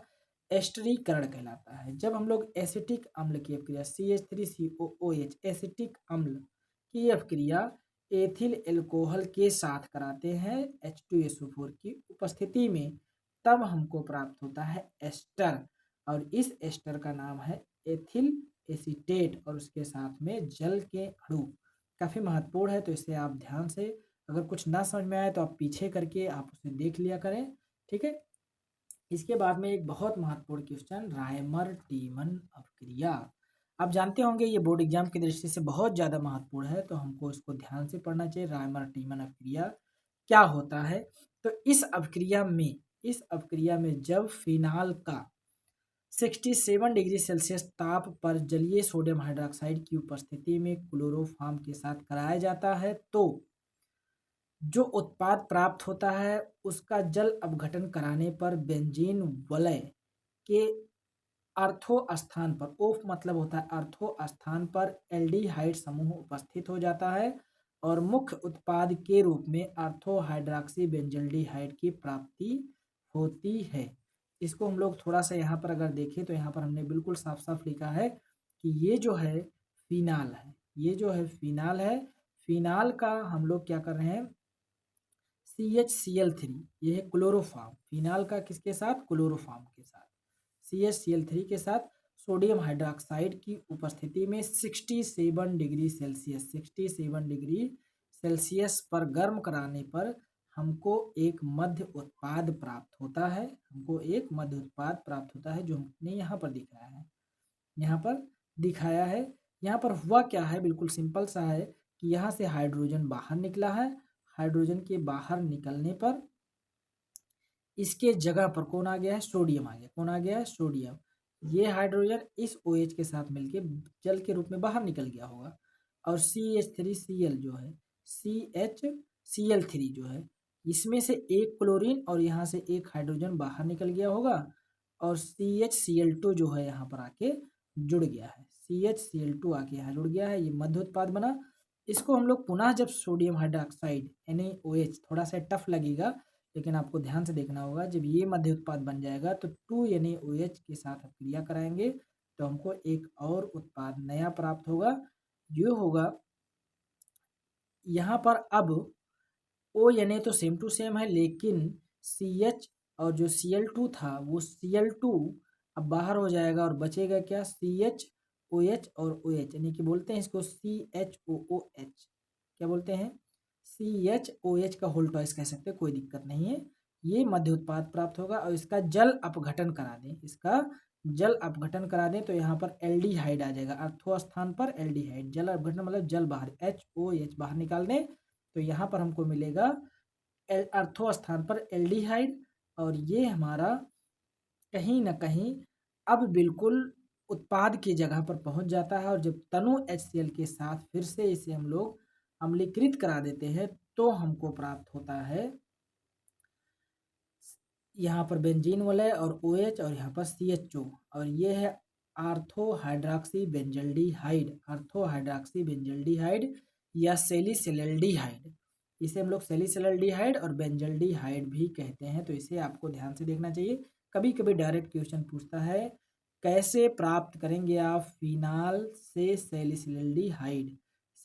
Speaker 1: एस्टरीकरण कहलाता है। जब हम लोग एसिटिक अम्ल की अभिक्रिया CH3COOH एसिटिक अम्ल की अभिक्रिया एथिल एल्कोहल के साथ कराते हैं H2SO4 की उपस्थिति में, तब हमको प्राप्त होता है एस्टर, और इस एस्टर का नाम है एथिल एसीटेट, और उसके साथ में जल के अणु। काफ़ी महत्वपूर्ण है, तो इसे आप ध्यान से, अगर कुछ ना समझ में आए तो आप पीछे करके आप उसे देख लिया करें। ठीक है, इसके बाद में एक बहुत महत्वपूर्ण क्वेश्चन, रायमर टीमन अभिक्रिया। आप जानते होंगे ये बोर्ड एग्जाम की दृष्टि से बहुत ज़्यादा महत्वपूर्ण है, तो हमको इसको ध्यान से पढ़ना चाहिए। रायमर टीमन अभिक्रिया क्या होता है? तो इस अभिक्रिया में जब फिनाल का 67 डिग्री सेल्सियस ताप पर जलीय सोडियम हाइड्रोक्साइड की उपस्थिति में क्लोरोफॉर्म के साथ कराया जाता है तो जो उत्पाद प्राप्त होता है उसका जल अपघटन कराने पर बेंजीन वलय के अर्थो स्थान पर, ओफ मतलब होता है अर्थो स्थान पर, एल्डिहाइड समूह उपस्थित हो जाता है, और मुख्य उत्पाद के रूप में अर्थो हाइड्रॉक्सी बेंजल्डिहाइड की प्राप्ति होती है। इसको हम लोग थोड़ा सा यहाँ पर अगर देखें तो यहाँ पर हमने बिल्कुल साफ साफ लिखा है कि ये जो है फिनाल है, ये जो है फिनाल है। फिनाल का हम लोग क्या कर रहे हैं, CHCl3, ये है क्लोरोफॉर्म। फिनाल का किसके साथ? क्लोरोफॉर्म के साथ, CHCl3 के साथ सोडियम हाइड्रोक्साइड की उपस्थिति में 67 डिग्री सेल्सियस 67 डिग्री सेल्सियस पर गर्म कराने पर हमको एक मध्य उत्पाद प्राप्त होता है। हमको एक मध्य उत्पाद प्राप्त होता है जो हमने यहाँ पर दिखाया है। यहाँ पर दिखाया है, यहाँ पर हुआ क्या है, बिल्कुल सिंपल सा है कि यहाँ से हाइड्रोजन बाहर निकला है। हाइड्रोजन के बाहर निकलने पर इसके जगह पर कौन आ गया है? सोडियम आ गया। कौन आ गया है? सोडियम। ये हाइड्रोजन इस OH के साथ मिलके जल के रूप में बाहर निकल गया होगा, और CH3Cl जो है, CHCl3 जो है, इसमें से एक क्लोरीन और यहाँ से एक हाइड्रोजन बाहर निकल गया होगा, और CHCl2 जो है यहाँ पर आके जुड़ गया है। CHCl2 आके यहाँ जुड़ गया है, ये मध्य उत्पाद बना। इसको हम लोग पुनः जब सोडियम हाइड्रोक्साइड NaOH, थोड़ा सा टफ लगेगा लेकिन आपको ध्यान से देखना होगा, जब ये मध्य उत्पाद बन जाएगा तो 2NaOH के साथ क्रिया कराएंगे तो हमको एक और उत्पाद नया प्राप्त होगा, जो होगा यहाँ पर। अब ONA तो सेम टू सेम है, लेकिन CH और जो Cl2 था वो Cl2 अब बाहर हो जाएगा, और बचेगा क्या? CHOH और OH, यानी कि बोलते हैं इसको CHOOH। क्या बोलते हैं? CHOH का होल टॉइस कह सकते हैं, कोई दिक्कत नहीं है। ये मध्य उत्पाद प्राप्त होगा, और इसका जल अपघटन करा दें, इसका जल अपघटन करा दें तो यहाँ पर एल्डिहाइड आ जाएगा। अर्थो स्थान पर एल्डिहाइड, जल अपघटन मतलब जल बाहर, HOH बाहर निकाल दें तो यहाँ पर हमको मिलेगा अर्थो स्थान पर एल्डिहाइड, और ये हमारा कहीं ना कहीं अब बिल्कुल उत्पाद की जगह पर पहुंच जाता है। और जब तनु HCl के साथ फिर से इसे हम लोग अम्लीकृत करा देते हैं तो हमको प्राप्त होता है यहाँ पर बेंजीन वलय और OH, और यहाँ पर CHO, और ये है ortho hydroxy benzaldehyde, ortho hydroxy benzaldehyde या सेलिसिलल्डिहाइड। इसे हम लोग सेलिसिलल्डिहाइड और बेंजल्डिहाइड भी कहते हैं, तो इसे आपको ध्यान से देखना चाहिए। कभी कभी डायरेक्ट क्वेश्चन पूछता है कैसे प्राप्त करेंगे आप फिनाल से सेलिसिलल्डिहाइड,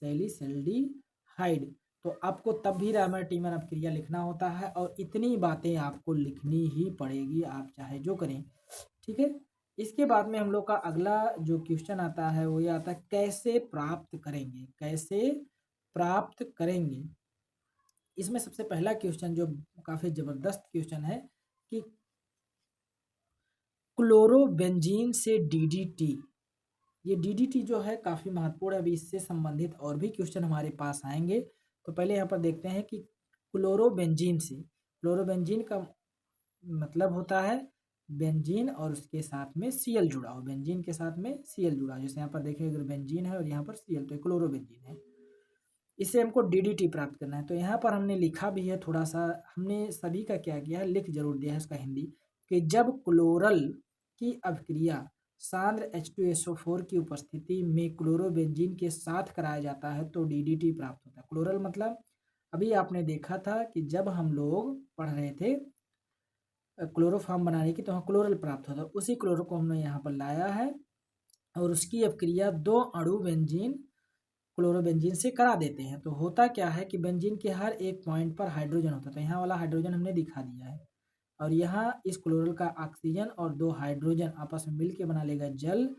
Speaker 1: सेलिसिलल्डिहाइड, तो आपको तब भी रायमर टीमर अपक्रिया लिखना होता है, और इतनी बातें आपको लिखनी ही पड़ेगी, आप चाहे जो करें। ठीक है, इसके बाद में हम लोग का अगला जो क्वेश्चन आता है वो ये आता है कैसे प्राप्त करेंगे, कैसे प्राप्त करेंगे। इसमें सबसे पहला क्वेश्चन जो काफ़ी ज़बरदस्त क्वेश्चन है कि क्लोरोबेंजीन से डीडीटी, ये डीडीटी जो है काफ़ी महत्वपूर्ण है। अभी इससे संबंधित और भी क्वेश्चन हमारे पास आएंगे। तो पहले यहाँ पर देखते हैं कि क्लोरोबेंजीन से, क्लोरोबेंजीन का मतलब होता है बेंजीन और उसके साथ में सीएल जुड़ा हो, बेंजीन के साथ में सीएल जुड़ा हो। जैसे यहाँ पर देखिए अगर बेंजीन है और यहाँ पर सीएल, तो क्लोरोबेंजीन है। इससे हमको डीडीटी प्राप्त करना है। तो यहाँ पर हमने लिखा भी है थोड़ा सा, हमने सभी का क्या किया है, लिख जरूर दिया है इसका हिंदी, कि जब क्लोरल की अभिक्रिया सांद्र H2SO4 की उपस्थिति में क्लोरोबेंजीन के साथ कराया जाता है तो डीडीटी प्राप्त होता है। क्लोरल मतलब अभी आपने देखा था कि जब हम लोग पढ़ रहे थे क्लोरोफॉर्म बनाने की, तो वहाँ क्लोरल प्राप्त होता है। उसी क्लोरो को हमने यहाँ पर लाया है और उसकी अभिक्रिया दो अणु बेंजीन क्लोरोबेंजीन से करा देते हैं। तो होता क्या है कि बेंजीन के हर एक पॉइंट पर हाइड्रोजन होता है। तो यहाँ वाला हाइड्रोजन हमने दिखा दिया है और यहाँ इस क्लोरल का ऑक्सीजन और दो हाइड्रोजन आपस में मिलकर बना लेगा जल।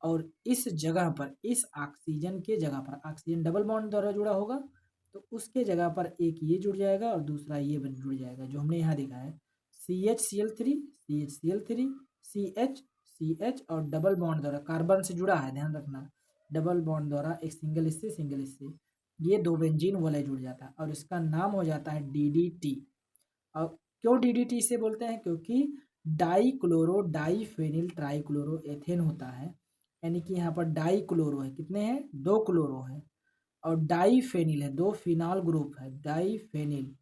Speaker 1: और इस जगह पर, इस ऑक्सीजन के जगह पर, ऑक्सीजन डबल बॉन्ड द्वारा जुड़ा होगा तो उसके जगह पर एक ये जुड़ जाएगा और दूसरा ये जुड़ जाएगा, जो हमने यहाँ देखा है CH Cl3 CH और डबल बॉन्ड द्वारा कार्बन से जुड़ा है, ध्यान रखना, डबल बॉन्ड द्वारा एक सिंगल इससे ये दो बेंजीन वाला जुड़ जाता है और इसका नाम हो जाता है डीडीटी। और क्यों डीडीटी से बोलते हैं, क्योंकि dichlorodiphenyltrichloroethane होता है। यानी कि यहाँ पर डाई क्लोरो है, कितने हैं, दो क्लोरो है, और डाई फेनिल है, दो फिनाल ग्रुप है, डाई फेनिल।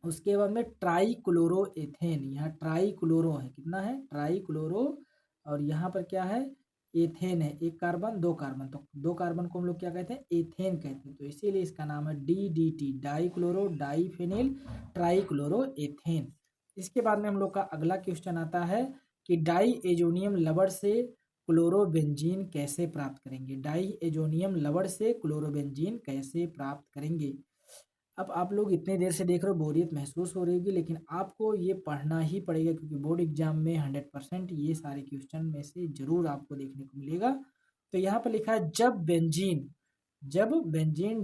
Speaker 1: उसके बाद में ट्राई क्लोरो एथेन, यहाँ ट्राई क्लोरो है, कितना है, ट्राई क्लोरो, और यहाँ पर क्या है, एथेन है, एक कार्बन दो कार्बन, तो दो कार्बन को हम लोग क्या कहते हैं, एथेन कहते हैं। तो इसीलिए इसका नाम है DDT, dichlorodiphenyltrichloroethane. इसके बाद में हम लोग का अगला क्वेश्चन आता है कि डाई एजोनियम लवण से क्लोरोबेंजीन कैसे प्राप्त करेंगे, डाई एजोनियम लवण से क्लोरोबेंजीन कैसे प्राप्त करेंगे। अब आप लोग इतने देर से देख रहे हो, बोरियत महसूस हो रही होगी, लेकिन आपको ये पढ़ना ही पड़ेगा क्योंकि बोर्ड एग्जाम में 100% ये सारे क्वेश्चन में से जरूर आपको देखने को मिलेगा। तो यहाँ पर लिखा है जब बेंजीन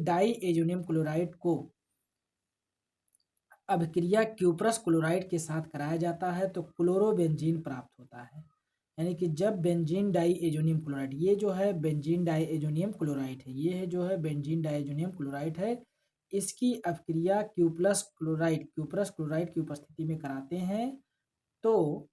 Speaker 1: डाई एजोनियम क्लोराइड को अभिक्रिया क्यूप्रस क्लोराइड के साथ कराया जाता है तो क्लोरोबेंजीन प्राप्त होता है। यानी कि जब बेंजीन डाई एजोनियम क्लोराइड, ये जो है बेंजीन डाई एजोनियम क्लोराइड है, ये है जो है बेंजीन डाई एजोनियम क्लोराइड है, इसकी अभिक्रिया क्यूप्रस क्लोराइड की उपस्थिति में कराते हैं तो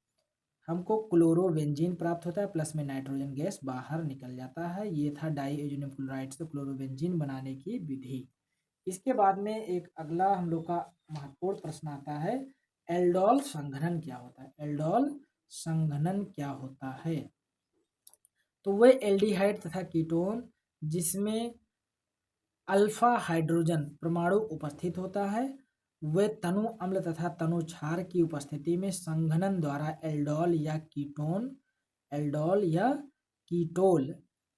Speaker 1: हमको क्लोरोबेंजीन प्राप्त होता है, प्लस में नाइट्रोजन गैस बाहर निकल जाता है। ये था डाई एजोनियम क्लोराइड से क्लोरोबेंजीन बनाने की विधि। इसके बाद में एक अगला हम लोग का महत्वपूर्ण प्रश्न आता है, एल्डोल संघनन क्या होता है, एल्डोल संघनन क्या होता है। तो वह एल्डिहाइड तथा कीटोन जिसमें अल्फा हाइड्रोजन परमाणु उपस्थित होता है, वे तनु अम्ल तथा तनु क्षार की उपस्थिति में संघनन द्वारा एल्डोल या कीटोल,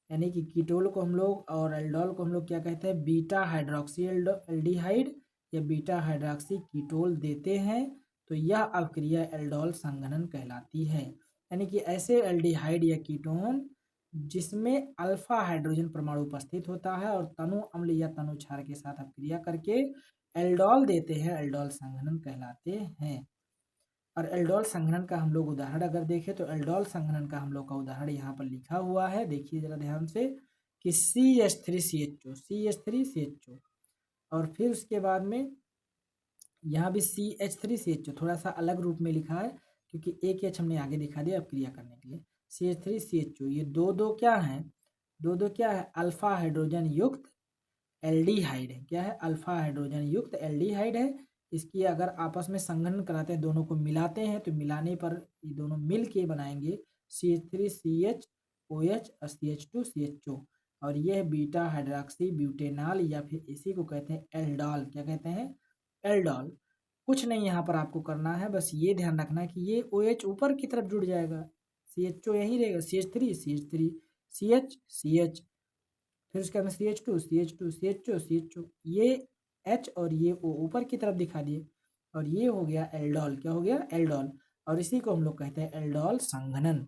Speaker 1: यानी कि कीटोल को हम लोग और एल्डोल को हम लोग क्या कहते हैं, बीटा हाइड्रोक्सी एल्डिहाइड या बीटा हाइड्रोक्सी कीटोल देते हैं। तो यह अभिक्रिया एल्डोल संघनन कहलाती है। यानी कि ऐसे एल्डिहाइड या कीटोन जिसमें अल्फा हाइड्रोजन परमाणु उपस्थित होता है और तनु अम्ल या तनु क्षार के साथ अपक्रिया करके एल्डोल देते हैं, एल्डोल संघनन कहलाते हैं। और एल्डोल संघनन का हम लोग उदाहरण अगर देखें तो एल्डोल संघनन का हम लोग का उदाहरण यहाँ पर लिखा हुआ है, देखिए जरा ध्यान से, कि CH3CHO और फिर उसके बाद में यहाँ भी CH3CHO थोड़ा सा अलग रूप में लिखा है क्योंकि एक एच हमने आगे दिखा दिया अपक्रिया करने के लिए। CH3CHO ये दो क्या है, दो क्या है, अल्फा हाइड्रोजन युक्त एल्डिहाइड है। क्या है, अल्फा हाइड्रोजन युक्त एल्डिहाइड है। इसकी अगर आपस में संघनन कराते हैं, दोनों को मिलाते हैं तो मिलाने पर ये दोनों मिल के बनाएंगे CH3CHOH और CH2CHO और ये है बीटा हाइड्रोक्सी ब्यूटेनॉल या फिर इसी को कहते हैं एल्डोल। क्या कहते हैं, एल्डोल। कुछ नहीं यहाँ पर आपको करना है, बस ये ध्यान रखना कि ये OH ऊपर की तरफ जुड़ जाएगा, CHO यहीं रहेगा, CH3 CH फिर उसके बाद में CH2 ये H और ये O ऊपर की तरफ दिखा दिए और ये हो गया एल्डोल। क्या हो गया, एल्डोल। और इसी को हम लोग कहते हैं एल्डोल संघनन।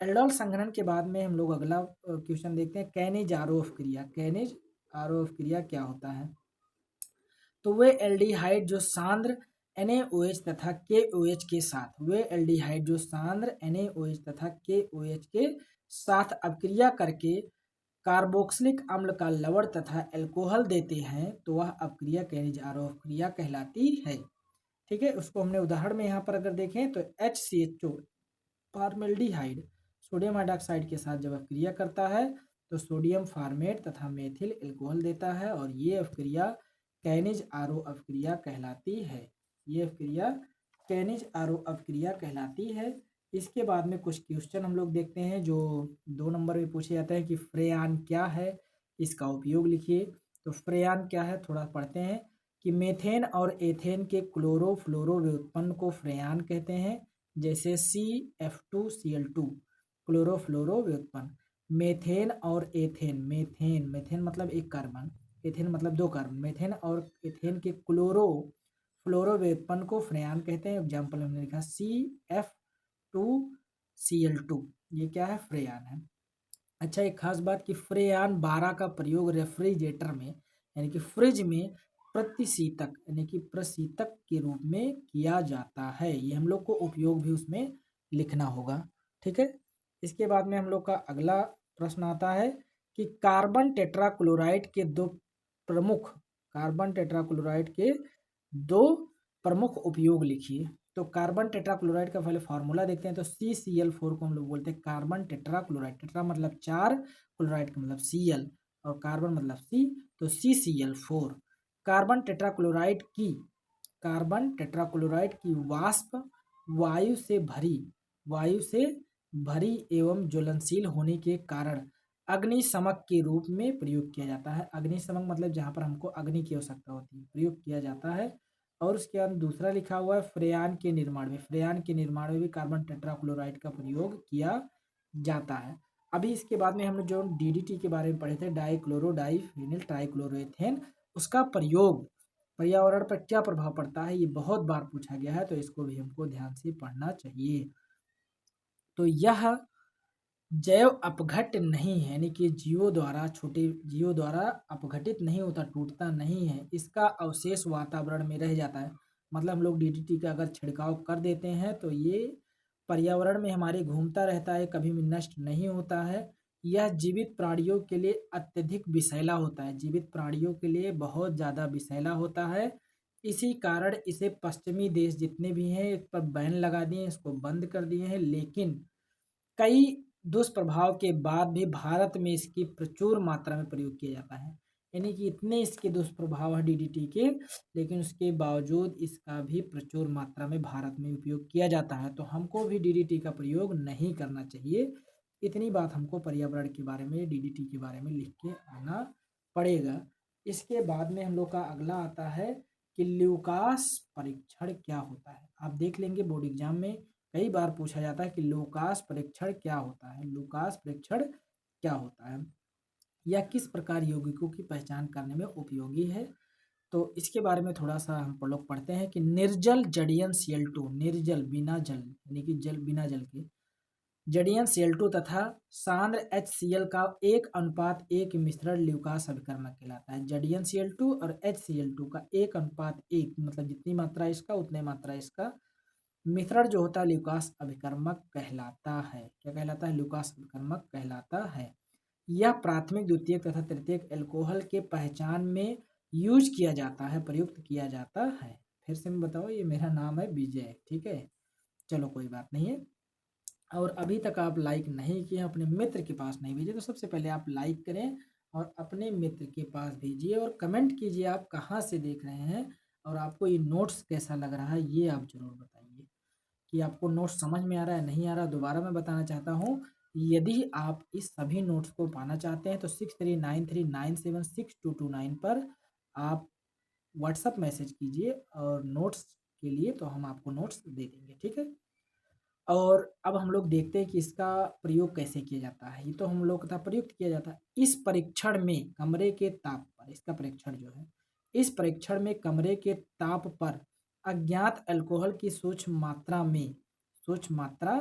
Speaker 1: एल्डोल संघनन के बाद में हम लोग अगला क्वेश्चन देखते हैं, कैनिज आरोह क्रिया। कैनिज आरोह क्रिया क्या होता है? तो वे एल्डिहाइड जो सांद्र NaOH तथा KOH के साथ, वे एल्डिहाइड जो सांद्र NaOH तथा KOH के साथ अपक्रिया करके कार्बोक्सिलिक अम्ल का लवण तथा एल्कोहल देते हैं, तो वह अपक्रिया कैनिज आरोह क्रिया कहलाती है। ठीक है, उसको हमने उदाहरण में यहाँ पर अगर देखें तो HCHO फॉर्मेल्डिहाइड सोडियम हाइड्रॉक्साइड के साथ जब अपक्रिया करता है तो सोडियम फार्मेट तथा मेथिल एल्कोहल देता है, और ये अपक्रिया कैनिज आरोह अपक्रिया कहलाती है। ये अपक्रिया कैनिज आरोह अपक्रिया कहलाती है। इसके बाद में कुछ क्वेश्चन हम लोग देखते हैं जो 2 नंबर में पूछे जाते हैं कि फ्रेयान क्या है, इसका उपयोग लिखिए। तो फ्रेयान क्या है थोड़ा पढ़ते हैं कि मेथेन और एथेन के क्लोरोफ्लोरो व्युत्पन्न को फ्रेयान कहते हैं, जैसे CF2Cl2 क्लोरोफ्लोरो व्युत्पन्न। मेथेन और एथेन, मेथेन मेथेन मतलब एक कार्बन, एथेन मतलब 2 कार्बन, मेथेन और एथेन के फ्लोरो व्युत्पन्न को फ्रेयान कहते हैं। एग्जाम्पल हमने लिखा CF2Cl2, ये क्या है? फ्रेयान है। अच्छा, एक खास बात कि फ्रेयान 12 का प्रयोग रेफ्रिजरेटर में यानी कि फ्रिज में प्रतिशीतक यानी कि प्रशीतक के रूप में किया जाता है। ये हम लोग को उपयोग भी उसमें लिखना होगा। ठीक है, इसके बाद में हम लोग का अगला प्रश्न आता है कि कार्बन टेट्राक्लोराइड के दो प्रमुख उपयोग लिखिए। तो कार्बन टेट्राक्लोराइड का पहले फार्मूला देखते हैं। तो CCl4 को हम लोग बोलते हैं कार्बन टेट्राक्लोराइड। टेट्रा मतलब 4, क्लोराइड का मतलब Cl और कार्बन मतलब C, तो CCl4। कार्बन टेट्राक्लोराइड की वाष्प वायु से भरी एवं ज्वलनशील होने के कारण अग्निशमक के रूप में प्रयोग किया जाता है। अग्निशमक मतलब जहाँ पर हमको अग्नि की आवश्यकता होती है, प्रयोग किया जाता है। और उसके बाद दूसरा लिखा हुआ है फ्रेयान के निर्माण में भी कार्बन टेट्राक्लोराइड का प्रयोग किया जाता है। अभी इसके बाद में हम लोग जो DDT के बारे में पढ़े थे, डाइक्लोरो डाइफिनिल ट्राइक्लोरोएथेन, उसका प्रयोग पर्यावरण पर क्या प्रभाव पड़ता है, ये बहुत बार पूछा गया है, तो इसको भी हमको ध्यान से पढ़ना चाहिए। तो यह जैव अपघट्य नहीं है, यानी कि छोटे जीवों द्वारा अपघटित नहीं होता, टूटता नहीं है, इसका अवशेष वातावरण में रह जाता है। मतलब हम लोग DDT का अगर छिड़काव कर देते हैं तो ये पर्यावरण में हमारे घूमता रहता है, कभी भी नष्ट नहीं होता है। यह जीवित प्राणियों के लिए अत्यधिक विषैला होता है, जीवित प्राणियों के लिए बहुत ज़्यादा विषैला होता है। इसी कारण इसे पश्चिमी देश जितने भी हैं इस पर बैन लगा दिए, इसको बंद कर दिए हैं। लेकिन कई दुष्प्रभाव के बाद भी भारत में इसकी प्रचुर मात्रा में प्रयोग किया जाता है, यानी कि इतने इसके दुष्प्रभाव है DDT के, लेकिन उसके बावजूद इसका भी प्रचुर मात्रा में भारत में उपयोग किया जाता है। तो हमको भी DDT का प्रयोग नहीं करना चाहिए। इतनी बात हमको पर्यावरण के बारे में, DDT के बारे में लिख के आना पड़ेगा। इसके बाद में हम लोग का अगला आता है कि लूकास परीक्षण क्या होता है। आप देख लेंगे बोर्ड एग्जाम में कई बार पूछा जाता है कि लूकास परीक्षण क्या होता है, लूकास परीक्षण क्या होता है, या किस प्रकार यौगिकों की पहचान करने में उपयोगी है। तो इसके बारे में थोड़ा सा हम लोग पढ़ते हैं कि निर्जल जड़ीयन Cl2, निर्जल बिना जल यानी कि जल बिना जल के जड़ीयन Cl2 तथा सांद्र HCl का 1:1 मिश्रण ल्यूकास अभिकर्मक कहलाता है। जड़ीयन Cl2 और HCl2 का 1:1 मतलब जितनी मात्रा इसका उतने मात्रा इसका मिश्रण जो होता है ल्यूकास अभिकर्मक कहलाता है। क्या कहलाता है? ल्यूकास अभिकर्मक कहलाता है। यह प्राथमिक, द्वितीयक तथा तृतीयक एल्कोहल के पहचान में यूज किया जाता है, प्रयुक्त किया जाता है। फिर से मैं बताओ, ये मेरा नाम है विजय, ठीक है, चलो कोई बात नहीं है। और अभी तक आप लाइक नहीं किए, अपने मित्र के पास नहीं भेजे, तो सबसे पहले आप लाइक करें और अपने मित्र के पास भेजिए और कमेंट कीजिए आप कहाँ से देख रहे हैं और आपको ये नोट्स कैसा लग रहा है, ये आप जरूर बताइए कि आपको नोट्स समझ में आ रहा है, नहीं आ रहा। दोबारा मैं बताना चाहता हूँ, यदि आप इस सभी नोट्स को पाना चाहते हैं तो 6393976229 पर आप व्हाट्सअप मैसेज कीजिए और नोट्स के लिए, तो हम आपको नोट्स दे देंगे, ठीक है। और अब हम लोग देखते हैं कि इसका प्रयोग कैसे किया जाता है। ये तो हम लोग का प्रयुक्त किया जाता है। इस परीक्षण में कमरे के ताप पर, इसका परीक्षण जो है, इस परीक्षण में कमरे के ताप पर अज्ञात अल्कोहल की सूक्ष्म मात्रा में सूक्ष्म मात्रा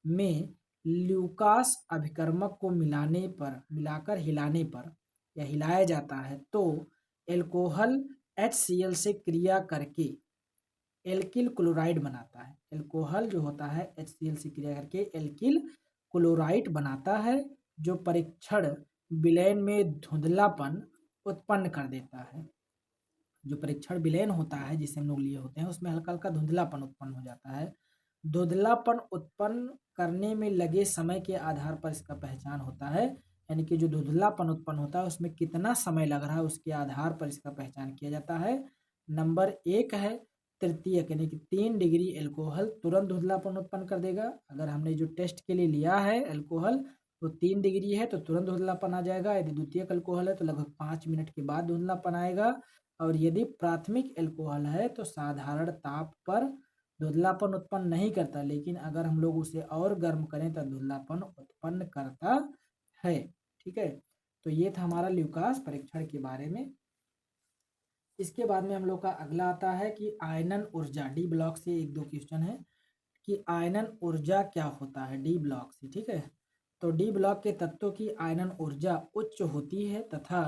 Speaker 1: में ल्यूकास अभिकर्मक को मिलाकर हिलाने पर या हिलाया जाता है तो एल्कोहल HCl से क्रिया करके एल्किल क्लोराइड बनाता है। एल्कोहल जो होता है HCl से क्रिया करके एल्किल क्लोराइड बनाता है, जो परीक्षण विलयन में धुंधलापन उत्पन्न कर देता है। जो परीक्षण विलयन होता है जिसे हम लोग लिए होते हैं उसमें हल्का हल्का धुंधलापन उत्पन्न हो जाता है। धुंधलापन उत्पन्न करने में लगे समय के आधार पर इसका पहचान होता है, यानी कि जो धुंधलापन उत्पन्न होता है उसमें कितना समय लग रहा है उसके आधार पर इसका पहचान किया जाता है। नंबर 1 है तृतीयक, यानी कि 3 डिग्री एल्कोहल तुरंत धुंधलापन उत्पन्न कर देगा। अगर हमने जो टेस्ट के लिए लिया है एल्कोहल तो 3 डिग्री है तो तुरंत धुंधलापन आ जाएगा। यदि द्वितीयक अल्कोहल है तो लगभग 5 मिनट के बाद धुंधलापन आएगा, और यदि प्राथमिक एल्कोहल है तो साधारण ताप पर धुंधलापन उत्पन्न नहीं करता, लेकिन अगर हम लोग उसे और गर्म करें तो धुंधलापन उत्पन्न करता है। ठीक है, तो ये था हमारा ल्यूकास परीक्षण के बारे में। इसके बाद में हम लोग का अगला आता है कि आयनन ऊर्जा। डी ब्लॉक से 1-2 क्वेश्चन है कि आयनन ऊर्जा क्या होता है डी ब्लॉक से। ठीक है, तो डी ब्लॉक के तत्वों की आयनन ऊर्जा उच्च होती है तथा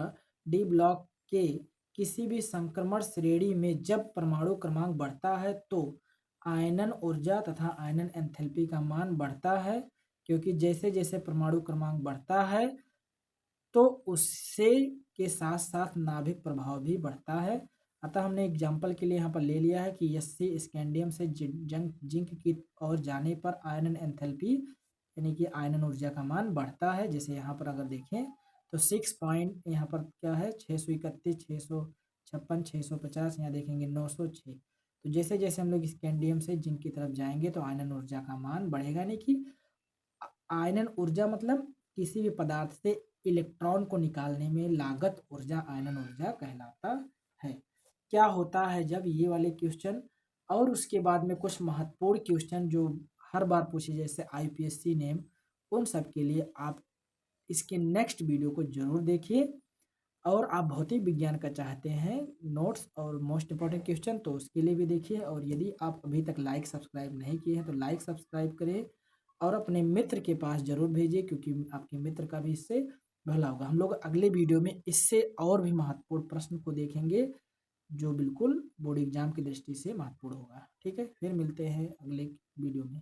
Speaker 1: डी ब्लॉक के किसी भी संक्रमण श्रेणी में जब परमाणु क्रमांक बढ़ता है तो आयनन ऊर्जा तथा आयनन एंथैल्पी का मान बढ़ता है, क्योंकि जैसे जैसे परमाणु क्रमांक बढ़ता है तो उससे के साथ साथ नाभिक प्रभाव भी बढ़ता है। अतः हमने एग्जाम्पल के लिए यहाँ पर ले लिया है कि यस्सी स्कैंडियम से जिंक की ओर जाने पर आयनन एंथैल्पी यानी कि आयनन ऊर्जा का मान बढ़ता है। जैसे यहाँ पर अगर देखें तो 6 पॉइंट यहाँ पर क्या है 631, 656, 650, यहाँ देखेंगे 906। तो जैसे जैसे हम लोग स्कैंडियम से जिंक की तरफ जाएंगे तो आयनन ऊर्जा का मान बढ़ेगा। नहीं कि आयनन ऊर्जा मतलब किसी भी पदार्थ से इलेक्ट्रॉन को निकालने में लागत ऊर्जा आयनन ऊर्जा कहलाता है। क्या होता है जब ये वाले क्वेश्चन और उसके बाद में कुछ महत्वपूर्ण क्वेश्चन जो हर बार पूछे जैसे IPSC नेम, उन सब के लिए आप इसके नेक्स्ट वीडियो को जरूर देखिए। और आप भौतिक विज्ञान का चाहते हैं नोट्स और मोस्ट इंपॉर्टेंट क्वेश्चन तो उसके लिए भी देखिए। और यदि आप अभी तक लाइक सब्सक्राइब नहीं किए हैं तो लाइक सब्सक्राइब करें और अपने मित्र के पास जरूर भेजिए, क्योंकि आपके मित्र का भी इससे भला होगा। हम लोग अगले वीडियो में इससे और भी महत्वपूर्ण प्रश्न को देखेंगे जो बिल्कुल बोर्ड एग्जाम की दृष्टि से महत्वपूर्ण होगा। ठीक है, फिर मिलते हैं अगले वीडियो में।